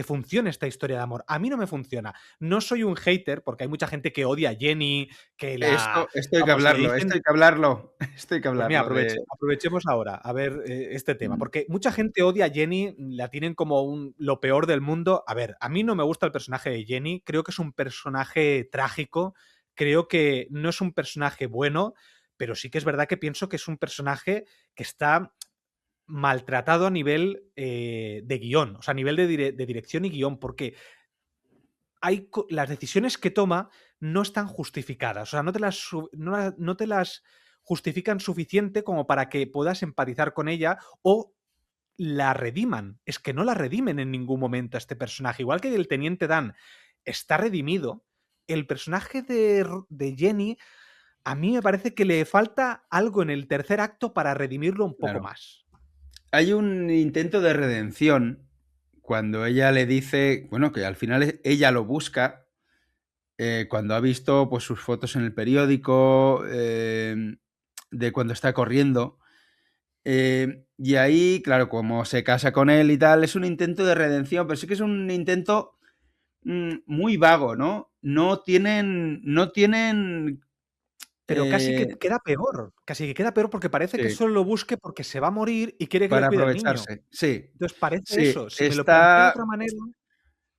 funcione esta historia de amor. A mí no me funciona. No soy un hater, porque hay mucha gente que odia a Jenny, que Esto hay que vamos, le hablarlo, dicen. esto hay que hablarlo, esto hay que Pues mira, hablarlo de aprovechemos ahora a ver, este tema, mm, porque mucha gente odia a Jenny, la tienen como lo peor del mundo. A ver, a mí no me gusta el personaje de Jenny, creo que es un personaje trágico, creo que no es un personaje bueno, pero sí que es verdad que pienso que es un personaje que está maltratado a nivel, de guión, o sea, a nivel de dirección y guión, porque las decisiones que toma no están justificadas, o sea, no te las justifican suficiente como para que puedas empatizar con ella o la rediman. Es que no la redimen en ningún momento a este personaje. Igual que el Teniente Dan está redimido, el personaje de Jenny, a mí me parece que le falta algo en el tercer acto para redimirlo un poco Claro. más. Hay un intento de redención cuando ella le dice, bueno, que al final ella lo busca, cuando ha visto pues, sus fotos en el periódico, de cuando está corriendo. Y ahí, claro, como se casa con él y tal, es un intento de redención, pero sí que es un intento muy vago, ¿no? No tienen Pero casi que eh, queda peor. Casi que queda peor porque parece que sí, solo lo busque porque se va a morir y quiere que le para cuide el niño. aprovecharse. Sí, Entonces parece sí, eso. Si me lo plantea de está. otra manera.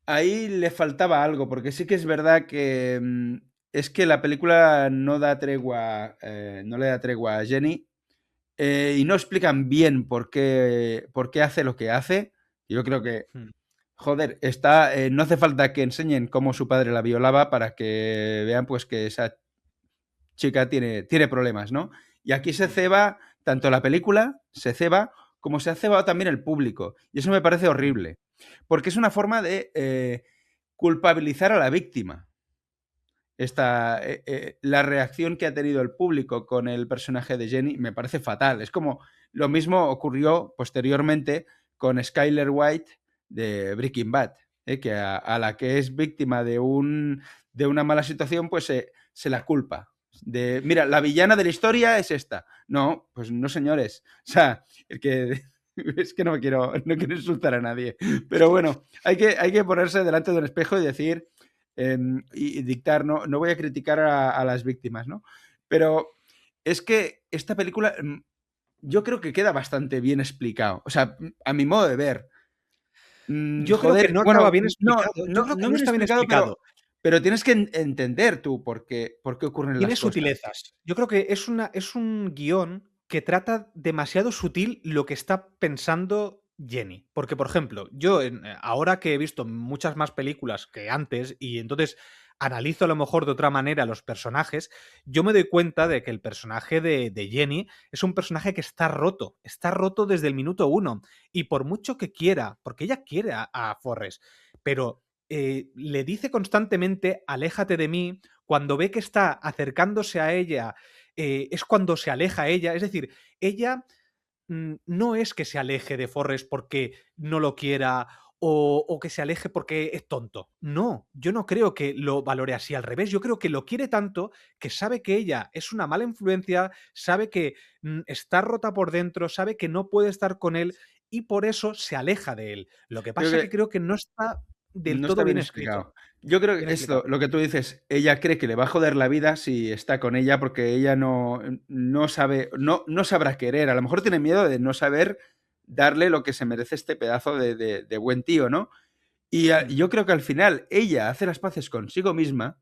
Ahí le faltaba algo, porque sí que es verdad que es que la película no da tregua, no le da tregua a Jenny, y no explican bien por qué hace lo que hace. Yo creo que, Hmm. joder, no hace falta que enseñen cómo su padre la violaba para que vean pues que esa chica tiene problemas, ¿no? Y aquí se Hmm. ceba, tanto la película se ceba, como se ha cebado también el público. Y eso me parece Hmm. horrible, porque es una forma de culpabilizar a la víctima. La reacción que ha tenido el público con el personaje de Jenny me parece fatal. Es como lo mismo ocurrió posteriormente con Skyler White de Breaking Bad, que a la que es víctima de una mala situación, pues se la culpa. Mira, la villana de la historia es esta. No, pues no, señores. O sea, es que no quiero insultar a nadie. Pero bueno, hay que ponerse delante de un espejo y decir, y dictar, no voy a criticar a las víctimas, ¿no? Pero es que esta película, yo creo que queda bastante bien explicado. O sea, a mi modo de ver. Yo creo que Joder, no acaba bueno, bien no, explicado. Yo no, creo que no no bien está bien explicado, explicado. pero tienes que entender tú por qué ocurren Tiene las cosas. sutilezas. Yo creo que es un guión que trata demasiado sutil lo que está pensando Jenny. Porque, por ejemplo, yo ahora que he visto muchas más películas que antes y entonces analizo a lo mejor de otra manera los personajes, yo me doy cuenta de que el personaje de Jenny es un personaje que está roto desde el minuto uno. Y por mucho que quiera, porque ella quiere a Forrest, pero le dice constantemente, aléjate de mí, cuando ve que está acercándose a ella, es cuando se aleja ella. Es decir, ella no es que se aleje de Forrest porque no lo quiera o que se aleje porque es tonto. No, yo no creo que lo valore así. Al revés, yo creo que lo quiere tanto que sabe que ella es una mala influencia, sabe que está rota por dentro, sabe que no puede estar con él y por eso se aleja de él. Lo que Creo pasa que que creo que no está del no todo está bien bien escrito, explicado. Yo creo bien que es explicado. lo que tú dices. Ella cree que le va a joder la vida si está con ella porque ella no sabe, no sabrá querer. A lo mejor tiene miedo de no saber darle lo que se merece este pedazo de buen tío, ¿no? Y yo creo que al final ella hace las paces consigo misma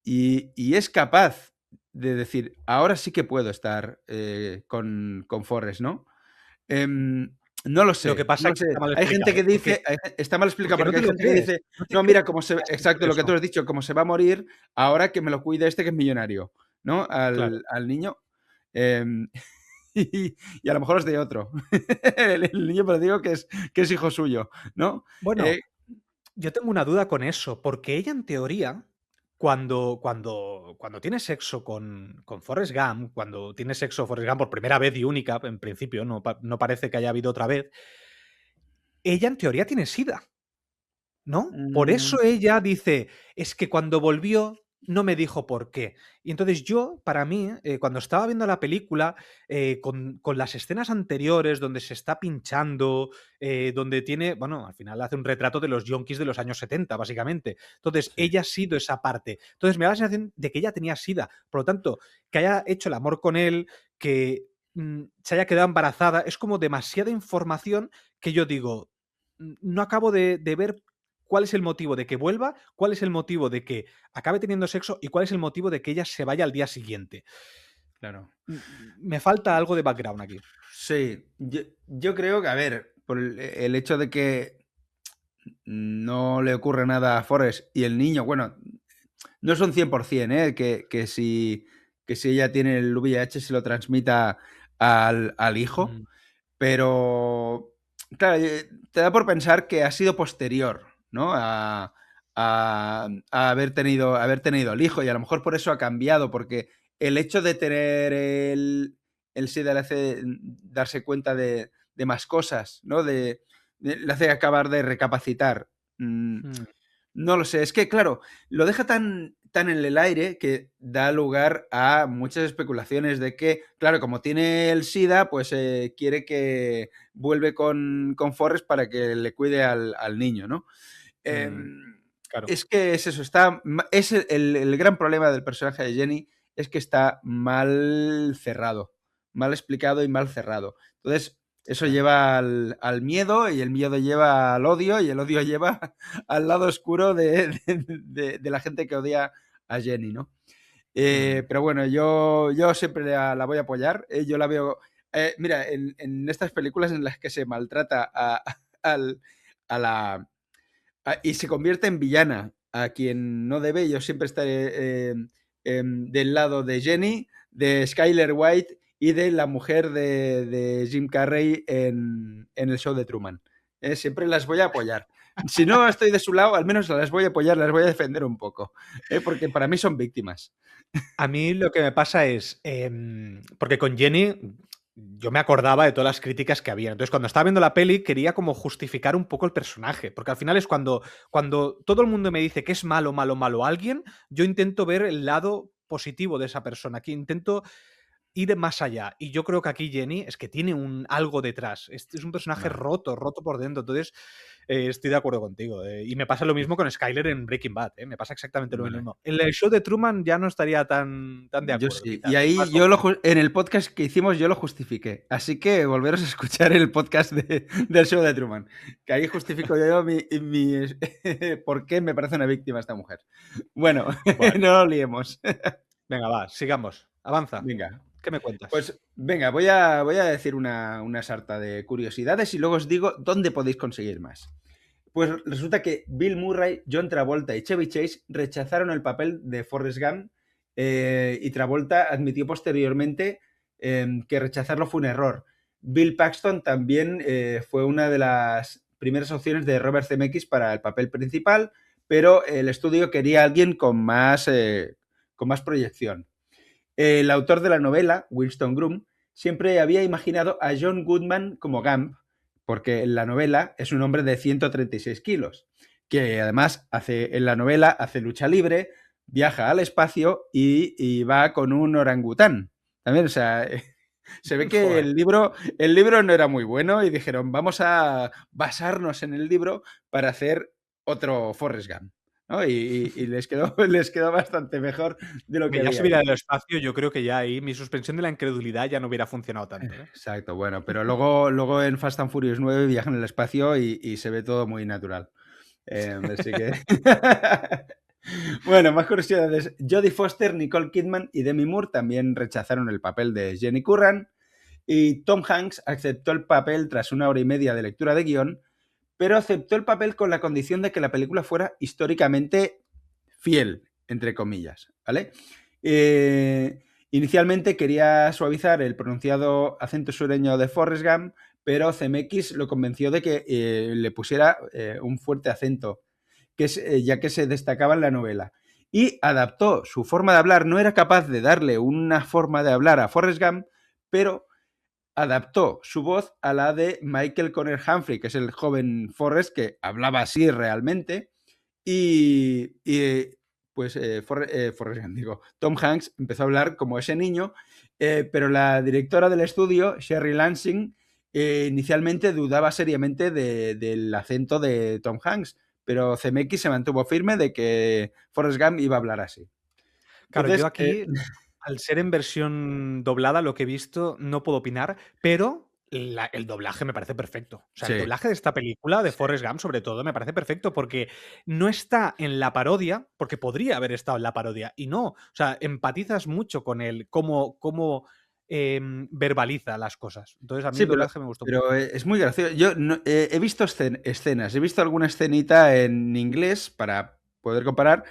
y es capaz de decir, ahora sí que puedo estar con Forrest, ¿no? No lo Lo que sé, no pasa lo es que sé. está mal Hay gente explicado, que dice, está mal explicado porque no porque te hay lo gente que crees, dice, no te no, crees mira, que ha sido por exacto lo que tú eso. has dicho, como se va a morir, ahora que me lo cuide este que es millonario, ¿no? Claro. Al niño. Em, y a lo mejor es de otro. El niño, pero digo que es hijo suyo, ¿no? Bueno, Eh, yo tengo una duda con eso, porque ella en teoría, cuando tiene sexo con Forrest Gump, cuando tiene sexo Forrest Gump por primera vez y única, en principio, no parece que haya habido otra vez, ella en teoría tiene SIDA. ¿No? Por mm, eso ella dice, es que cuando volvió no me dijo por qué. Y entonces yo, para mí, cuando estaba viendo la película, con las escenas anteriores donde se está pinchando, donde tiene, bueno, al final hace un retrato de los yonkis de los años 70, básicamente. Entonces, sí. ella ha sido esa parte. Entonces, me da la sensación de que ella tenía SIDA. Por lo tanto, que haya hecho el amor con él, que se haya quedado embarazada, es como demasiada información que yo digo, no acabo de ver cuál es el motivo de que vuelva, cuál es el motivo de que acabe teniendo sexo y cuál es el motivo de que ella se vaya al día siguiente. Claro. Me falta algo de background aquí. Sí, yo creo que, a ver, por el hecho de que no le ocurre nada a Forrest y el niño, bueno, no es un 100%, ¿eh? Que si ella tiene el VIH se lo transmita al hijo, Mm. pero claro, te da por pensar que ha sido posterior, ¿no? A haber tenido el hijo y a lo mejor por eso ha cambiado, porque el hecho de tener el SIDA le hace darse cuenta de más cosas, ¿no? Le hace acabar de recapacitar. Mm, No lo sé, es que claro, lo deja tan en el aire que da lugar a muchas especulaciones de que, claro, como tiene el SIDA, pues quiere que vuelve con Forrest para que le cuide al niño, ¿no? mm, claro. Es que es eso, es el gran problema del personaje de Jenny es que está mal cerrado, mal explicado y mal cerrado. Entonces, eso Ya. lleva al miedo y el miedo lleva al odio y el odio lleva al lado oscuro de la gente que odia a Jenny, ¿no? Mm, Pero bueno, yo siempre la voy a apoyar. Yo la veo. Mira, en estas películas en las que se maltrata al- a la, y se convierte en villana a quien no debe, yo siempre estaré del lado de Jenny, de Skyler White y de la mujer de Jim Carrey en el show de Truman. Siempre las voy a apoyar. Si no estoy de su lado, al menos las voy a apoyar, las voy a defender un poco, porque para mí son víctimas. A mí lo que me pasa es, porque con Jenny yo me acordaba de todas las críticas que había. Entonces, cuando estaba viendo la peli, quería como justificar un poco el personaje, porque al final es cuando todo el mundo me dice que es malo, malo, malo alguien, yo intento ver el lado positivo de esa persona, que intento ir más allá. Y yo creo que aquí Jenny es que tiene algo detrás. Es un personaje Vale, roto, roto por dentro. Entonces, estoy de acuerdo contigo. Y me pasa lo mismo con Skyler en Breaking Bad. Me pasa exactamente lo vale. mismo. En el show de Truman ya no estaría tan de Yo acuerdo, sí. Y quizás. ahí Más con Jenny. en el podcast que hicimos yo lo justifiqué. Así que volveros a escuchar el podcast del show de Truman. Que ahí justifico yo por qué me parece una víctima esta mujer. Bueno, Bueno, no lo liemos. venga, va, sigamos. Avanza. Venga. ¿Qué me cuentas? Pues venga, voy a decir una sarta de curiosidades y luego os digo dónde podéis conseguir más. Pues resulta que Bill Murray, John Travolta y Chevy Chase rechazaron el papel de Forrest Gump y Travolta admitió posteriormente que rechazarlo fue un error. Bill Paxton también fue una de las primeras opciones de Robert Zemeckis para el papel principal, pero el estudio quería a alguien con más proyección. El autor de la novela, Winston Groom, siempre había imaginado a John Goodman como Gump, porque en la novela es un hombre de 136 kilos, que además en la novela hace lucha libre, viaja al espacio y va con un orangután. También, o sea, se ve que Joder. el libro no era muy bueno y dijeron, vamos a basarnos en el libro para hacer otro Forrest Gump, ¿no? Y les quedó bastante mejor de lo que Que ya había se viera ahí. del espacio, yo creo que ya ahí mi suspensión de la incredulidad ya no hubiera funcionado tanto, ¿eh? Exacto, bueno, pero luego en Fast and Furious 9 viajan en el espacio y se ve todo muy natural. Así que. Bueno, más curiosidades. Jodie Foster, Nicole Kidman y Demi Moore también rechazaron el papel de Jenny Curran. Y Tom Hanks aceptó el papel tras 1 hora y media de lectura de guión, pero aceptó el papel con la condición de que la película fuera históricamente fiel, entre comillas, ¿vale? Inicialmente quería suavizar el pronunciado acento sureño de Forrest Gump, pero CMX lo convenció de que le pusiera un fuerte acento, ya que se destacaba en la novela. Y adaptó su forma de hablar, no era capaz de darle una forma de hablar a Forrest Gump, pero adaptó su voz a la de Michael Conner Humphrey, que es el joven Forrest que hablaba así realmente, y pues Forrest Gump, digo, Tom Hanks empezó a hablar como ese niño, pero la directora del estudio, Sherry Lansing, inicialmente dudaba seriamente del acento de Tom Hanks, pero CMX se mantuvo firme de que Forrest Gump iba a hablar así. Claro, yo Entonces, aquí, al ser en versión doblada, lo que he visto, no puedo opinar, pero el doblaje me parece perfecto. O sea, el sí, doblaje de esta película, de sí. Forrest Gump, sobre todo, me parece perfecto porque no está en la parodia, porque podría haber estado en la parodia, y no. O sea, empatizas mucho con él, cómo verbaliza las cosas. Entonces, a mí Sí, el doblaje me gustó mucho. pero es muy gracioso. Yo he visto escenas, he visto alguna escenita en inglés para poder comparar.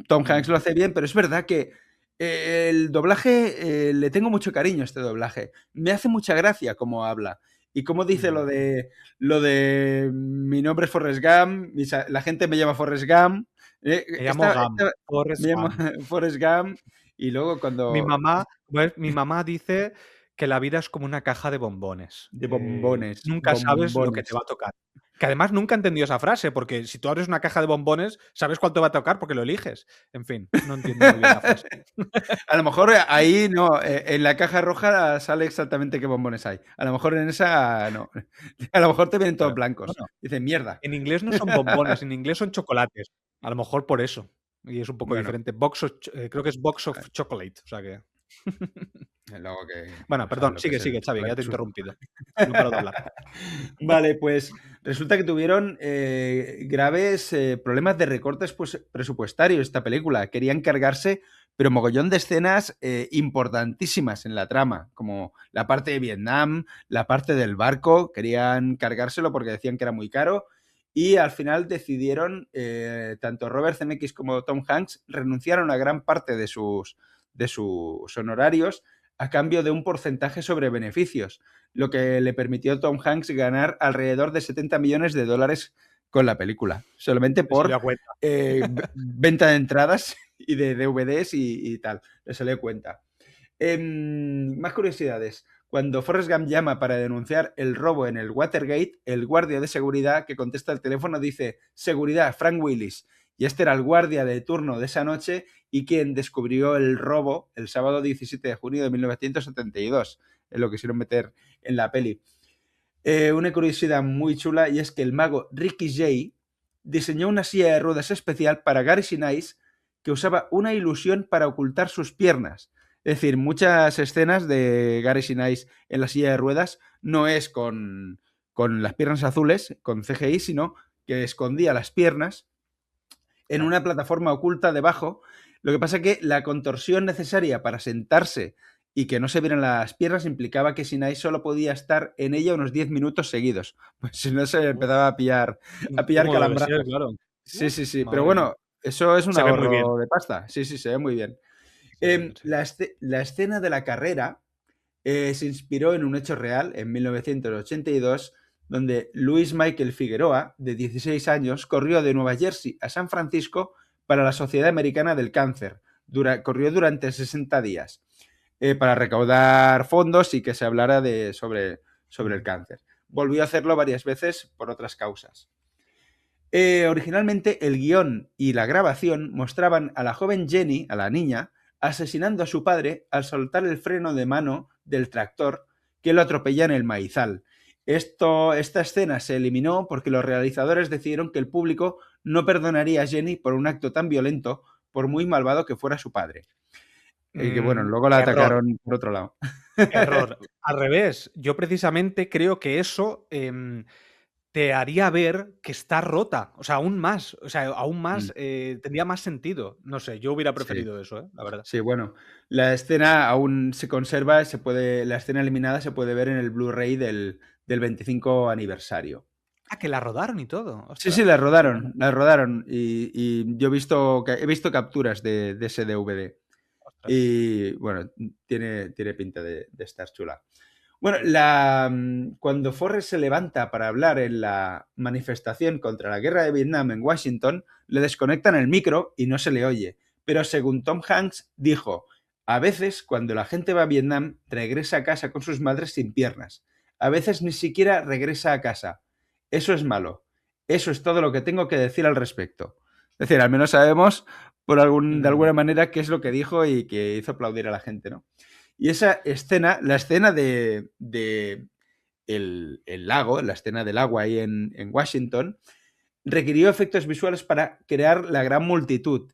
Tom Hanks Mm, lo hace bien, pero es verdad que el doblaje, le tengo mucho cariño a este doblaje. Me hace mucha gracia cómo habla. Y cómo dice lo de mi nombre es Forrest Gump, la gente me llama Forrest Gump. Me llamo Gam, Me Forrest llamo Gump. Forrest Gump. Y luego Mi cuando... mamá, mi mamá dice que la vida es como una caja de bombones, De que bombones, nunca sabes lo que te bombones. va a tocar. Que además nunca he entendido esa frase, porque si tú abres una caja de bombones, sabes cuál te va a tocar porque lo eliges. En fin, no entiendo muy bien la frase. A lo mejor ahí no, en la caja roja sale exactamente qué bombones hay. A lo mejor en esa no. A lo mejor te vienen todos Claro. blancos. Bueno, Dicen, mierda. en inglés no son bombones, en inglés son chocolates. A lo mejor por eso. Y es un poco Bueno, diferente. Creo que es box of chocolate. O sea que. luego que Bueno, no saben perdón, lo que es sigue, el Xavi, que ya chocolate te he chungo. interrumpido. No paro de hablar. Vale, pues resulta que tuvieron graves problemas de recortes presupuestarios esta película. Querían cargarse, pero mogollón de escenas importantísimas en la trama, como la parte de Vietnam, la parte del barco. Querían cargárselo porque decían que era muy caro. Y al final decidieron, tanto Robert Zemeckis como Tom Hanks, renunciaron a gran parte de sus honorarios a cambio de un porcentaje sobre beneficios, lo que le permitió a Tom Hanks ganar alrededor de 70 millones de dólares con la película, solamente Me salió por a cuenta. venta de entradas y de DVDs y tal. Le salió cuenta. Más curiosidades. Cuando Forrest Gump llama para denunciar el robo en el Watergate, el guardia de seguridad que contesta el teléfono dice: seguridad, Frank Willis. Y este era el guardia de turno de esa noche y quien descubrió el robo el sábado 17 de junio de 1972. Es lo que quisieron meter en la peli. Una curiosidad muy chula, y es que el mago Ricky Jay diseñó una silla de ruedas especial para Gary Sinise que usaba una ilusión para ocultar sus piernas. Es decir, muchas escenas de Gary Sinise en la silla de ruedas no es con las piernas azules, con CGI, sino que escondía las piernas en una plataforma oculta debajo. Lo que pasa es que la contorsión necesaria para sentarse y que no se vieran las piernas implicaba que Sinai solo podía estar en ella unos 10 minutos seguidos. Pues si no se Uf, empezaba a pillar incómodo debe ser, calambrazos. claro. Sí, sí, sí. Pero Madre mía. bueno, eso es un Se ve muy bien. ahorro de pasta. Sí, sí, se ve muy bien. Se ve bien, sí. La escena de la carrera se inspiró en un hecho real en 1982, donde Luis Michael Figueroa, de 16 años, corrió de Nueva Jersey a San Francisco para la Sociedad Americana del Cáncer. Corrió durante 60 días para recaudar fondos y que se hablara sobre el cáncer. Volvió a hacerlo varias veces por otras causas. Originalmente el guión y la grabación mostraban a la joven Jenny, a la niña, asesinando a su padre al soltar el freno de mano del tractor que lo atropella en el maizal. Esta escena se eliminó porque los realizadores decidieron que el público no perdonaría a Jenny por un acto tan violento, por muy malvado que fuera su padre. Y que bueno, luego la Error, atacaron por otro lado. error. Al revés, yo precisamente creo que eso te haría ver que está rota. O sea, aún más. O sea, aún más tendría más sentido. No sé, yo hubiera Sí. preferido eso, la verdad. Sí, bueno, la escena aún se conserva, la escena eliminada se puede ver en el Blu-ray del 25 aniversario. Ah, que la rodaron y todo. Sí, sí, Ostras, qué bueno. la rodaron y yo he visto capturas de ese DVD. Ostras. Y bueno, tiene pinta de estar chula. Bueno, cuando Forrest se levanta para hablar en la manifestación contra la guerra de Vietnam en Washington, le desconectan el micro y no se le oye. Pero según Tom Hanks, dijo: a veces cuando la gente va a Vietnam regresa a casa con sus madres sin piernas. A veces ni siquiera regresa a casa. Eso es malo. Eso es todo lo que tengo que decir al respecto. Es decir, al menos sabemos de alguna manera qué es lo que dijo y que hizo aplaudir a la gente, ¿no? Y esa escena, la escena de el lago, la escena del agua ahí en Washington, requirió efectos visuales para crear la gran multitud.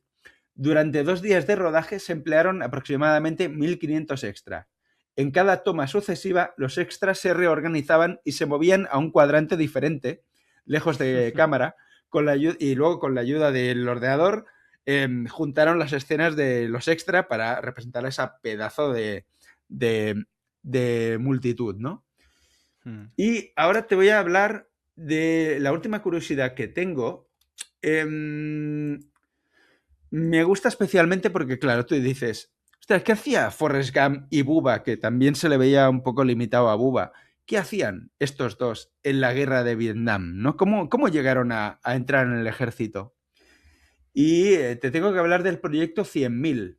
Durante 2 días de rodaje se emplearon aproximadamente 1.500 extras. En cada toma sucesiva, los extras se reorganizaban y se movían a un cuadrante diferente, lejos de cámara, y luego con la ayuda del ordenador juntaron las escenas de los extras para representar esa pedazo de multitud, ¿no? Y ahora te voy a hablar de la última curiosidad que tengo. Me gusta especialmente porque, claro, tú dices, ostras, ¿qué hacía Forrest Gump y Bubba? Que también se le veía un poco limitado a Bubba. ¿qué hacían estos dos en la guerra de Vietnam? ¿No? ¿Cómo llegaron a entrar en el ejército? Y te tengo que hablar del proyecto 100.000,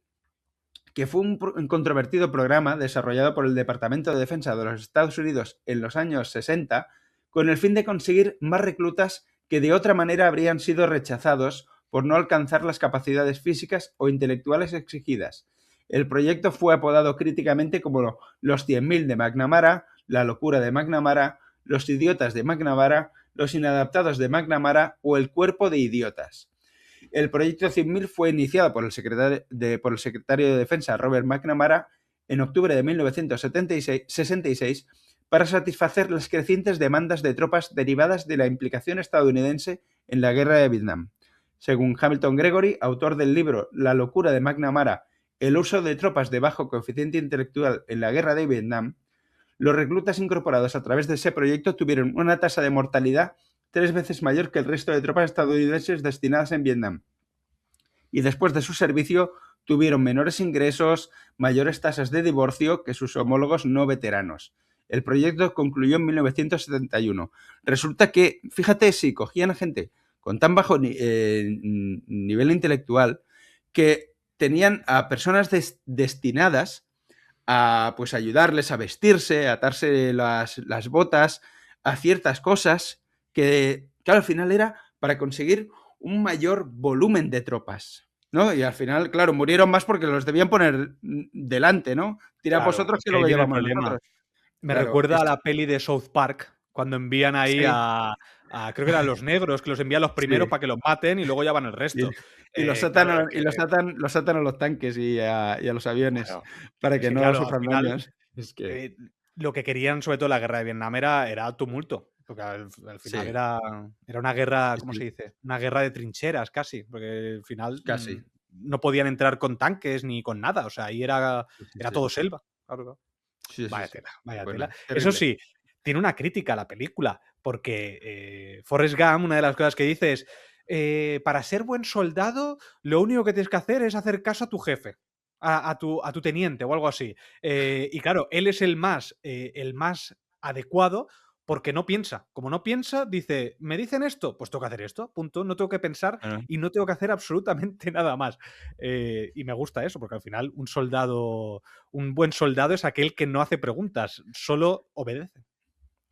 que fue un controvertido programa desarrollado por el Departamento de Defensa de los Estados Unidos en los años 60 con el fin de conseguir más reclutas que de otra manera habrían sido rechazados por no alcanzar las capacidades físicas o intelectuales exigidas. El proyecto fue apodado críticamente como los 100.000 de McNamara, la locura de McNamara, los idiotas de McNamara, los inadaptados de McNamara o el cuerpo de idiotas. El proyecto 100.000 fue iniciado por el secretario de Defensa Robert McNamara en octubre de 1966 para satisfacer las crecientes demandas de tropas derivadas de la implicación estadounidense en la guerra de Vietnam. Según Hamilton Gregory, autor del libro La locura de McNamara, el uso de tropas de bajo coeficiente intelectual en la guerra de Vietnam, los reclutas incorporados a través de ese proyecto tuvieron una tasa de mortalidad 3 veces mayor que el resto de tropas estadounidenses destinadas en Vietnam. Y después de su servicio tuvieron menores ingresos, mayores tasas de divorcio que sus homólogos no veteranos. El proyecto concluyó en 1971. Resulta que, fíjate, si cogían a gente con tan bajo nivel intelectual que tenían a personas destinadas a pues ayudarles a vestirse, a atarse las botas, a ciertas cosas que, claro, al final era para conseguir un mayor volumen de tropas, ¿no? Y al final, claro, murieron más porque los debían poner delante, ¿no? Tirad Claro, vosotros es que que ahí luego viene el llevamos problema. nosotros. Me Claro, recuerda a la peli de South Park, cuando envían ahí sí, creo que eran los negros, que los envían los primeros sí. para que los maten y luego ya van el Y, resto. y los Claro, atan, es que, los atan a los tanques y a los aviones claro, para es que que no claro, al sufran final daños. Es que lo que querían, sobre todo en la guerra de Vietnam, era tumulto. Porque al final sí, era una guerra, sí, ¿cómo se sí, dice? Una guerra de trincheras casi, porque al final casi. no podían entrar con tanques ni con nada. O sea, ahí Sí, sí, era sí. todo selva. Claro, claro. Sí, sí, Vaya sí. tela, vaya Pues tela. nada, Eso terrible. sí, tiene una crítica a la película, porque Forrest Gump, una de las cosas que dice es, para ser buen soldado, lo único que tienes que hacer es hacer caso a tu jefe, a tu teniente o algo así. Y claro, él es el más adecuado porque no piensa. Como no piensa, dice, ¿me dicen esto? Pues tengo que hacer esto, punto. No tengo que pensar Bueno, y no tengo que hacer absolutamente nada más. Y me gusta eso, porque al final un buen soldado es aquel que no hace preguntas, solo obedece.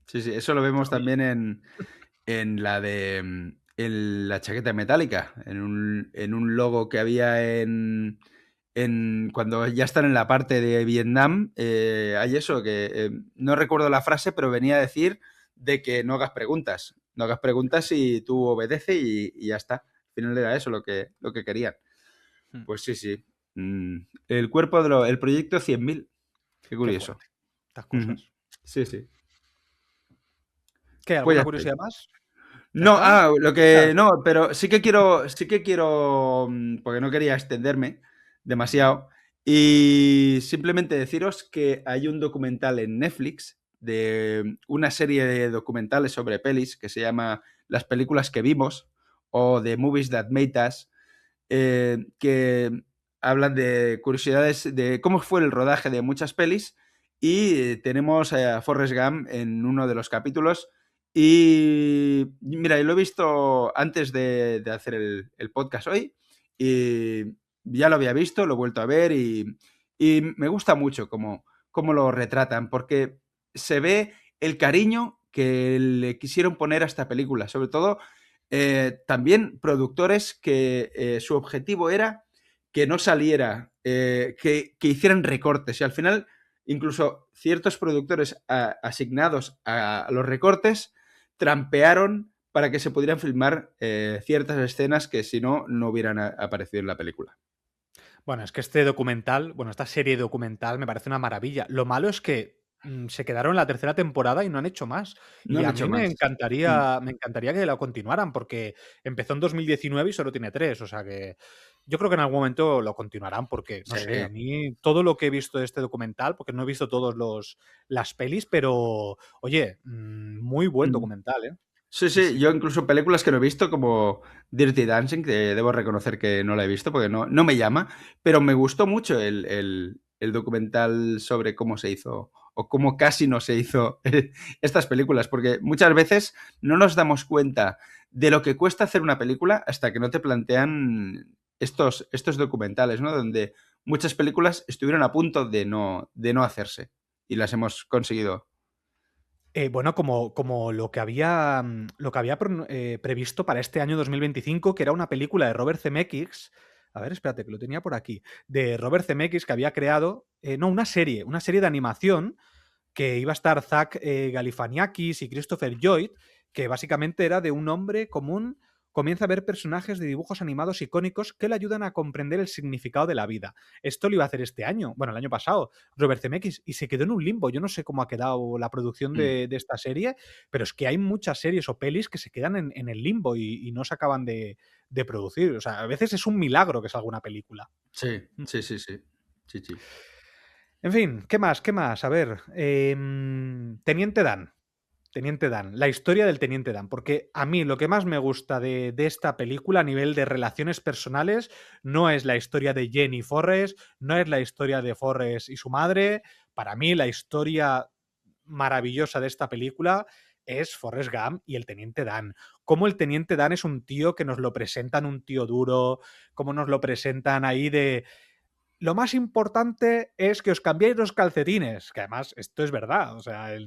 sí, sí, eso lo vemos también en la chaqueta metálica, en un logo que había cuando ya están en la parte de Vietnam, hay eso, que no recuerdo la frase, pero venía a decir de que no hagas preguntas. No hagas preguntas y tú obedece y ya está. Al final era eso lo que querían. Mm, Pues sí, sí. El el proyecto 100.000. Qué Qué curioso. fuerte, estas Ujú. cosas. Sí, sí. ¿Qué? Pues ya ¿Alguna está. curiosidad más? ¿Ya No, está? lo que ¿Poquitas? no, pero sí que quiero, porque no quería extenderme demasiado, y simplemente deciros que hay un documental en Netflix de una serie de documentales sobre pelis que se llama Las películas que vimos o The Movies That Made Us, que hablan de curiosidades de cómo fue el rodaje de muchas pelis y tenemos a Forrest Gump en uno de los capítulos y mira, lo he visto antes de hacer el podcast hoy y ya lo había visto, lo he vuelto a ver y me gusta mucho cómo lo retratan porque se ve el cariño que le quisieron poner a esta película, sobre todo también productores que su objetivo era que no saliera, que hicieran recortes y al final incluso ciertos productores asignados a los recortes trampearon para que se pudieran filmar ciertas escenas que si no, no hubieran aparecido en la película. Bueno, es que este documental, bueno, esta serie documental me parece una maravilla. Lo malo es que se quedaron en la tercera temporada y no han hecho más. No Y han a hecho mí me más. Mm. encantaría que la continuaran, porque empezó en 2019 y solo tiene tres. O sea que yo creo que en algún momento lo continuarán, porque, no Sí, sé, a mí todo lo que he visto de este documental, porque no he visto todos las pelis, pero oye, muy buen mm. documental, ¿eh? Sí, Sí, sí, sí. yo incluso películas que no he visto, como Dirty Dancing, que debo reconocer que no la he visto porque no me llama, pero me gustó mucho el documental sobre cómo se hizo o cómo casi no se hizo estas películas, porque muchas veces no nos damos cuenta de lo que cuesta hacer una película hasta que no te plantean estos documentales, ¿no? Donde muchas películas estuvieron a punto de no hacerse y las hemos conseguido. Bueno, como lo que había previsto para este año 2025, que era una película de Robert Zemeckis. A ver, espérate, que lo tenía por aquí. De Robert Zemeckis, que había creado, no, una serie de animación que iba a estar Zach Galifianakis y Christopher Lloyd, que básicamente era de un hombre común comienza a ver personajes de dibujos animados icónicos que le ayudan a comprender el significado de la vida. Esto lo iba a hacer este año, bueno, el año pasado, Robert Zemeckis, y se quedó en un limbo. Yo no sé cómo ha quedado la producción Mm. de esta serie, pero es que hay muchas series o pelis que se quedan en el limbo y no se acaban de producir. O sea, a veces es un milagro que salga una película. Sí, sí, sí, sí. Sí, sí. En fin, ¿qué más? ¿Qué más? A ver, Teniente Dan. Teniente Dan, la historia del Teniente Dan, porque a mí lo que más me gusta de esta película a nivel de relaciones personales no es la historia de Jenny Forrest, no es la historia de Forrest y su madre. Para mí la historia maravillosa de esta película es Forrest Gump y el Teniente Dan. Cómo el Teniente Dan es un tío que nos lo presentan un tío duro, cómo nos lo presentan ahí de lo más importante es que os cambiéis los calcetines, que además esto es verdad, o sea, lo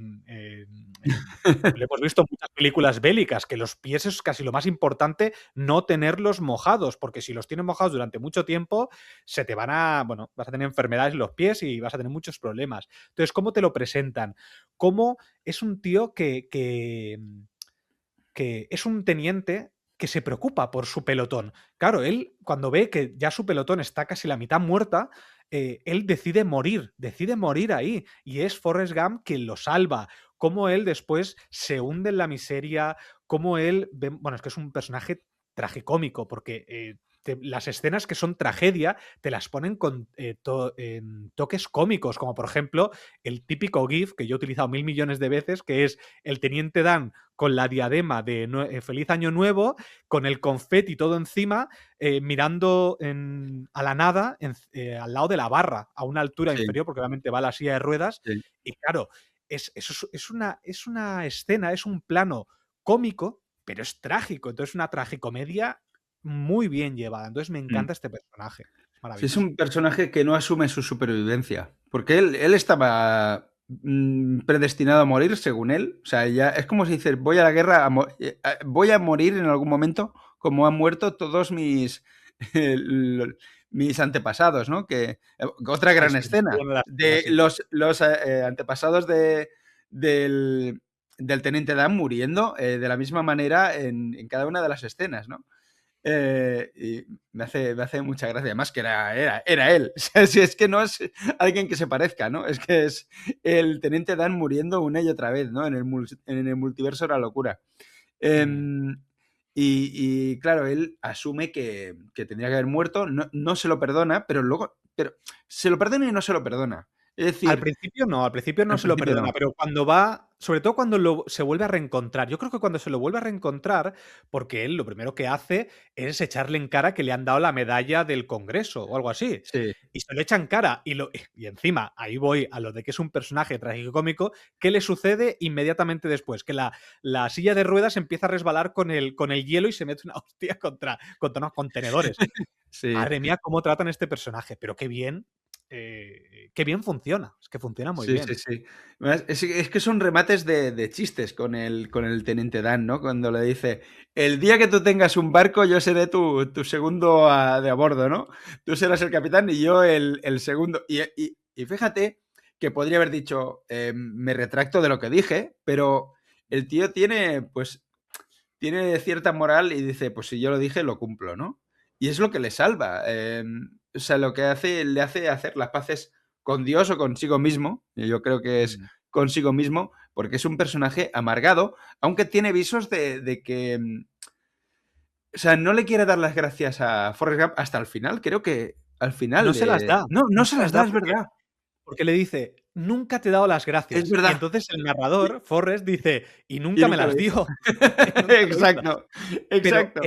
hemos visto en muchas películas bélicas, que los pies es casi lo más importante, no tenerlos mojados, porque si los tienes mojados durante mucho tiempo, se te van a, bueno, vas a tener enfermedades en los pies y vas a tener muchos problemas. Entonces, ¿cómo te lo presentan? ¿Cómo es un tío que es un teniente que se preocupa por su pelotón? Claro, él cuando ve que ya su pelotón está casi la mitad muerta, él decide morir ahí. Y es Forrest Gump quien lo salva. Cómo él después se hunde en la miseria, cómo él bueno, es que es un personaje tragicómico, porque las escenas que son tragedia te las ponen con en toques cómicos, como por ejemplo el típico GIF que yo he utilizado 1000 millones de veces, que es el Teniente Dan con la diadema de Feliz Año Nuevo, con el confeti todo encima, mirando a la nada, al lado de la barra, a una altura Sí, inferior, porque obviamente va a la silla de ruedas. sí. Y claro, es una escena, es un plano cómico, pero es trágico. Entonces, una tragicomedia muy bien llevada. Entonces, me Mm. encanta este personaje. Es Sí, es maravilloso. un personaje que no asume su supervivencia, porque él estaba predestinado a morir, según él. O sea, ya es como si dices, voy a la guerra, voy a morir en algún momento, como han muerto todos mis antepasados, ¿no? Otra Al gran principio escena de la escena, de sí. los antepasados del, del Teniente Dan muriendo de la misma manera en cada una de las escenas, ¿no? Y me hace mucha gracia. Además, que era él. O sea, si es que no es alguien que se parezca, ¿no? Es que es el Teniente Dan muriendo una y otra vez, ¿no? En el multiverso de la locura. Mm. Em, claro, él asume que tendría que haber muerto, no se lo perdona, pero luego. Pero se lo perdona y no se lo perdona. Es decir, Al principio no al se lo principio perdona, no. pero cuando va, sobre todo cuando se vuelve a reencontrar. Yo creo que cuando se lo vuelve a reencontrar, porque él lo primero que hace es echarle en cara que le han dado la medalla del Congreso o algo así. Sí, Y se lo echa en cara. Y encima, ahí voy a lo de que es un personaje tragicómico. ¿Qué le sucede inmediatamente después? Que la silla de ruedas empieza a resbalar con el hielo y se mete una hostia contra unos contenedores. sí. Madre mía, cómo tratan este personaje, pero qué bien funciona, es que funciona muy Sí, sí, bien. sí. Además, es que son remates de chistes con el Teniente Dan, ¿no? Cuando le dice, el día que tú tengas un barco, yo seré tu segundo de a bordo, ¿no? Tú serás el capitán y yo el segundo. Y fíjate que podría haber dicho, me retracto de lo que dije, pero el tío tiene, pues, tiene cierta moral y dice, pues si yo lo dije, lo cumplo, ¿no? Y es lo que le salva. O sea, lo que le hace hacer las paces con Dios o consigo mismo. Y yo creo que es Mm. consigo mismo, porque es un personaje amargado, aunque tiene visos de que. O sea, no le quiere dar las gracias a Forrest Gump hasta el final. Creo que al No final. se las da, No, no no se se las las da, da es verdad. porque le dice: "Nunca te he dado las Es gracias". Y verdad. entonces el Y, narrador, Forrest, dice: "Y y nunca me nunca lo las hizo. dio". Y nunca lo hizo. Exacto, Pero exacto.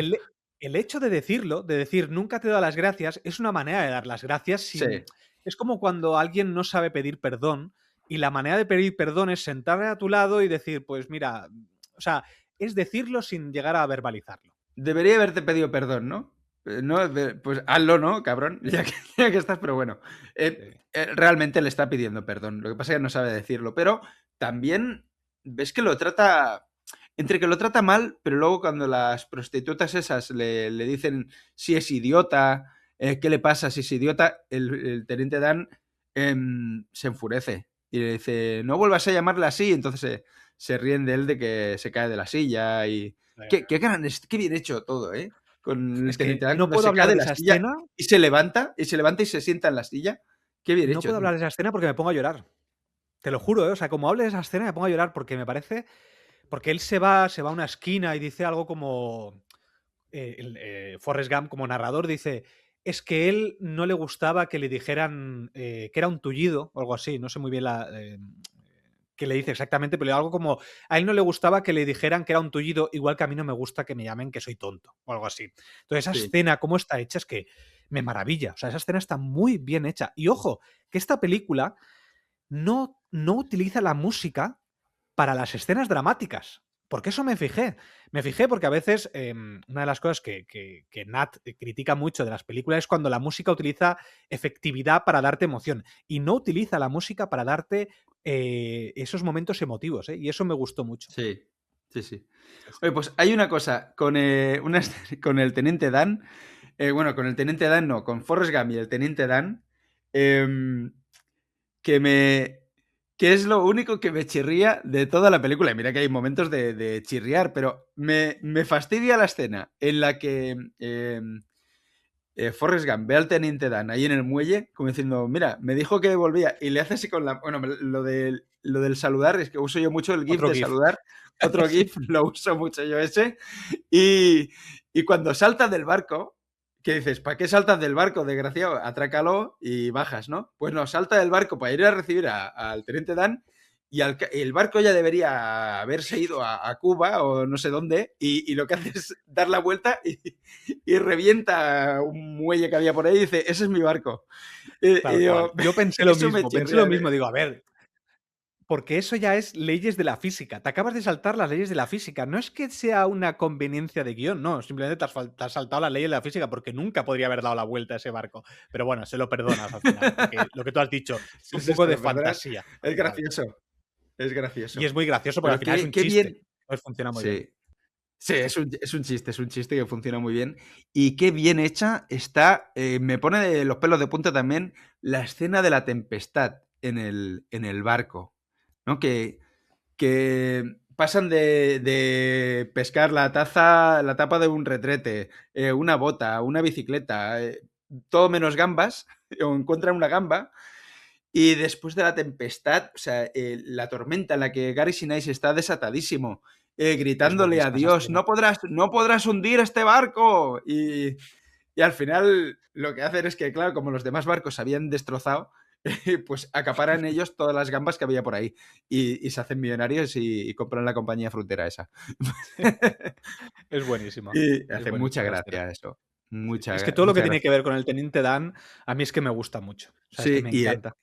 el hecho de decirlo, de decir: "Nunca te he dado las gracias", es una manera de dar las gracias Sí, sin es como cuando alguien no sabe pedir perdón y la manera de pedir perdón es sentarle a tu lado y decir, pues mira, o sea, es decirlo sin llegar a verbalizarlo. Debería haberte pedido perdón, ¿no? No, pues hazlo, ¿no, cabrón? Ya que estás, pero bueno. Sí. Realmente le está pidiendo perdón. Lo que pasa es que no sabe decirlo. Pero también ves que lo trata. Entre que lo trata mal, pero luego cuando las prostitutas esas le dicen si es idiota, qué le pasa si es idiota, el teniente Dan se enfurece y le dice, no vuelvas a llamarla así. Entonces se ríen de él de que se cae de la silla y... Qué bien hecho todo, ¿eh? Con el Es que teniente Dan no cuando puedo se cae hablar de de la esa silla escena, y se levanta y se sienta en la silla. Qué bien no hecho, puedo tío. hablar de esa escena porque me pongo a llorar. Te lo juro, ¿eh? O sea, como hable de esa escena me pongo a llorar porque me parece. Porque él se va a una esquina y dice algo como. Forrest Gump, como narrador, dice. Es que él no le gustaba que le dijeran que era un tullido o algo así. No sé muy bien qué le dice exactamente, pero algo como. A él no le gustaba que le dijeran que era un tullido, igual que a mí no me gusta que me llamen que soy tonto o algo así. Entonces, esa Sí, escena, cómo está hecha, es que me maravilla. O sea, esa escena está muy bien hecha. Y ojo, que esta película no utiliza la música para las escenas dramáticas. Porque eso me fijé. Me fijé porque a veces una de las cosas que Nat critica mucho de las películas es cuando la música utiliza efectividad para darte emoción y no utiliza la música para darte esos momentos emotivos. Y eso me gustó mucho. sí, sí, sí. Sí, sí. Oye, pues hay una cosa con, con el teniente Dan. Bueno, con el teniente Dan no, con Forrest Gump y el teniente Dan. em, que me. Que es lo único que me chirría de toda la película. Y mira que hay momentos de chirriar, pero me fastidia la escena en la que Forrest Gump ve al teniente Dan ahí en el muelle, como diciendo, mira, me dijo que volvía, y le hace así con la... Bueno, lo del saludar, es que uso yo mucho el GIF Otro de GIF. saludar, otro Sí. GIF, lo uso mucho yo ese, y cuando saltas del barco, que dices, ¿para qué saltas del barco, desgraciado? Atrácalo y bajas, ¿no? Pues no, salta del barco para ir a recibir al teniente Dan y el barco ya debería haberse ido a Cuba o no sé dónde y lo que hace es dar la vuelta y revienta un muelle que había por ahí y dice, ese es mi barco. Y Tal cual. yo, Yo pensé lo eso me mismo, pensé lo chirría. mismo. Digo, a ver, porque eso ya es leyes de la física. Te acabas de saltar las leyes de la física. No es que sea una conveniencia de guión, no. Simplemente te has saltado las leyes de la física porque nunca podría haber dado la vuelta a ese barco. Pero bueno, se lo perdonas al final, porque lo que tú has dicho es Sí, un sí, poco se de lo perdonas. fantasía Es al final. gracioso, es Y gracioso. es muy gracioso porque al Pero final es un qué chiste. bien. Entonces funciona muy bien. Sí, sí, es un chiste que funciona muy bien. Y qué bien hecha está. Me pone de los pelos de punta también la escena de la tempestad en el barco. ¿No? Que pasan de pescar la tapa de un retrete, una bota, una bicicleta, todo menos gambas, o encuentran una gamba, y después de la tempestad, o sea, la tormenta en la que Gary Sinise está desatadísimo, Es gritándole a buenísima esa Dios, escena. no podrás hundir este barco. Y al final lo que hacen es que, claro, como los demás barcos se habían destrozado, pues acaparan ellos todas las gambas que había por ahí y se hacen millonarios y compran la compañía frutera esa. Es buenísima. Y Es hace mucha buenísima esa escena. gracia eso. Sí. Es que todo lo que Mucha tiene que gracia. ver con el Teniente Dan, a mí es que me gusta mucho. O sea, es que Sí, me y encanta.